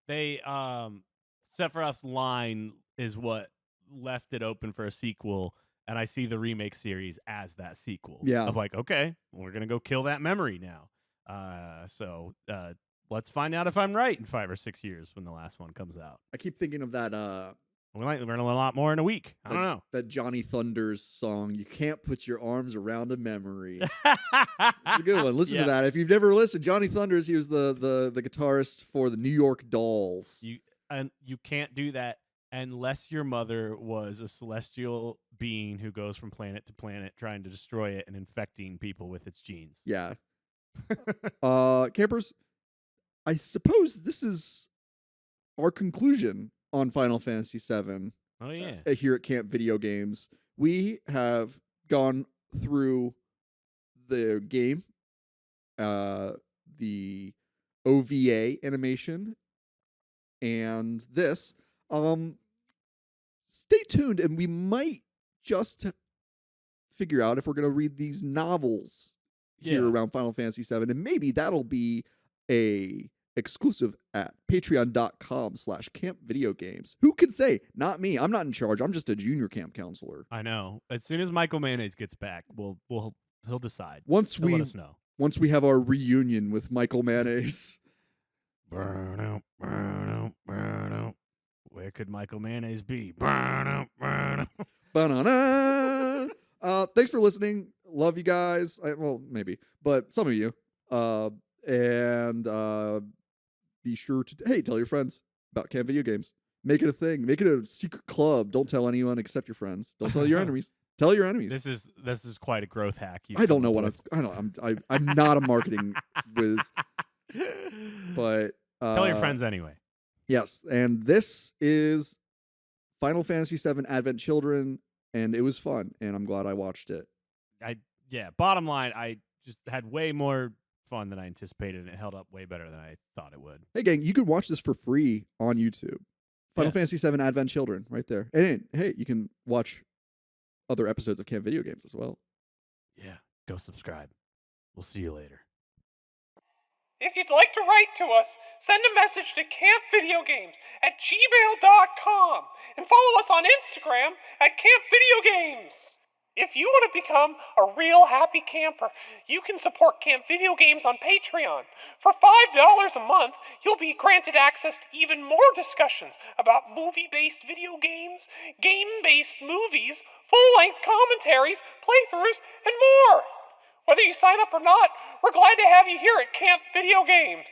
Speaker 2: They Sephiroth's line is what left it open for a sequel, and I see the remake series as that sequel.
Speaker 1: Yeah.
Speaker 2: Of like, okay, we're gonna go kill that memory now. So let's find out if I'm right in 5 or 6 years when the last one comes out.
Speaker 1: I keep thinking of that
Speaker 2: we might learn a lot more in a week. I don't know.
Speaker 1: That Johnny Thunders song, "You Can't Put Your Arms Around a Memory." It's a good one. Listen to that. If you've never listened, Johnny Thunders, he was the guitarist for the New York Dolls.
Speaker 2: You can't do that unless your mother was a celestial being who goes from planet to planet trying to destroy it and infecting people with its genes.
Speaker 1: Yeah. Campers, I suppose this is our conclusion on Final Fantasy VII.
Speaker 2: Oh, yeah.
Speaker 1: Here at Camp Video Games. We have gone through the game, the OVA animation, and this. Stay tuned, and we might just figure out if we're going to read these novels here around Final Fantasy VII, and maybe that'll be a exclusive at patreon.com/campvideogames. Who can say? Not me. I'm not in charge. I'm just a junior camp counselor.
Speaker 2: I know. As soon as Michael Mayonnaise gets back, he'll decide.
Speaker 1: He'll
Speaker 2: let us know.
Speaker 1: Once we have our reunion with Michael Mayonnaise.
Speaker 2: Burn out, burn out, burn out. Where could Michael Mayonnaise be? Burn out, burn out.
Speaker 1: Ba-na-na. Thanks for listening. Love you guys. Well, maybe, but some of you. And be sure to tell your friends about Camp Video Games. Make it a thing. Make it a secret club. Don't tell anyone except your friends. Don't tell your enemies. Tell your enemies.
Speaker 2: This is quite a growth hack.
Speaker 1: I don't know what I'm not a marketing whiz, but
Speaker 2: tell your friends anyway.
Speaker 1: Yes, and this is Final Fantasy VII Advent Children, and it was fun, and I'm glad I watched it.
Speaker 2: Bottom line, I just had way more fun than I anticipated, and it held up way better than I thought it would.
Speaker 1: Hey, gang, you can watch this for free on YouTube. Final Fantasy VII Advent Children, right there. And hey, you can watch other episodes of Camp Video Games as well.
Speaker 2: Yeah, go subscribe. We'll see you later.
Speaker 3: If you'd like to write to us, send a message to campvideogames@gmail.com and follow us on Instagram at campvideogames. If you want to become a real happy camper, you can support Camp Video Games on Patreon. For $5 a month, you'll be granted access to even more discussions about movie-based video games, game-based movies, full-length commentaries, playthroughs, and more. Whether you sign up or not, we're glad to have you here at Camp Video Games.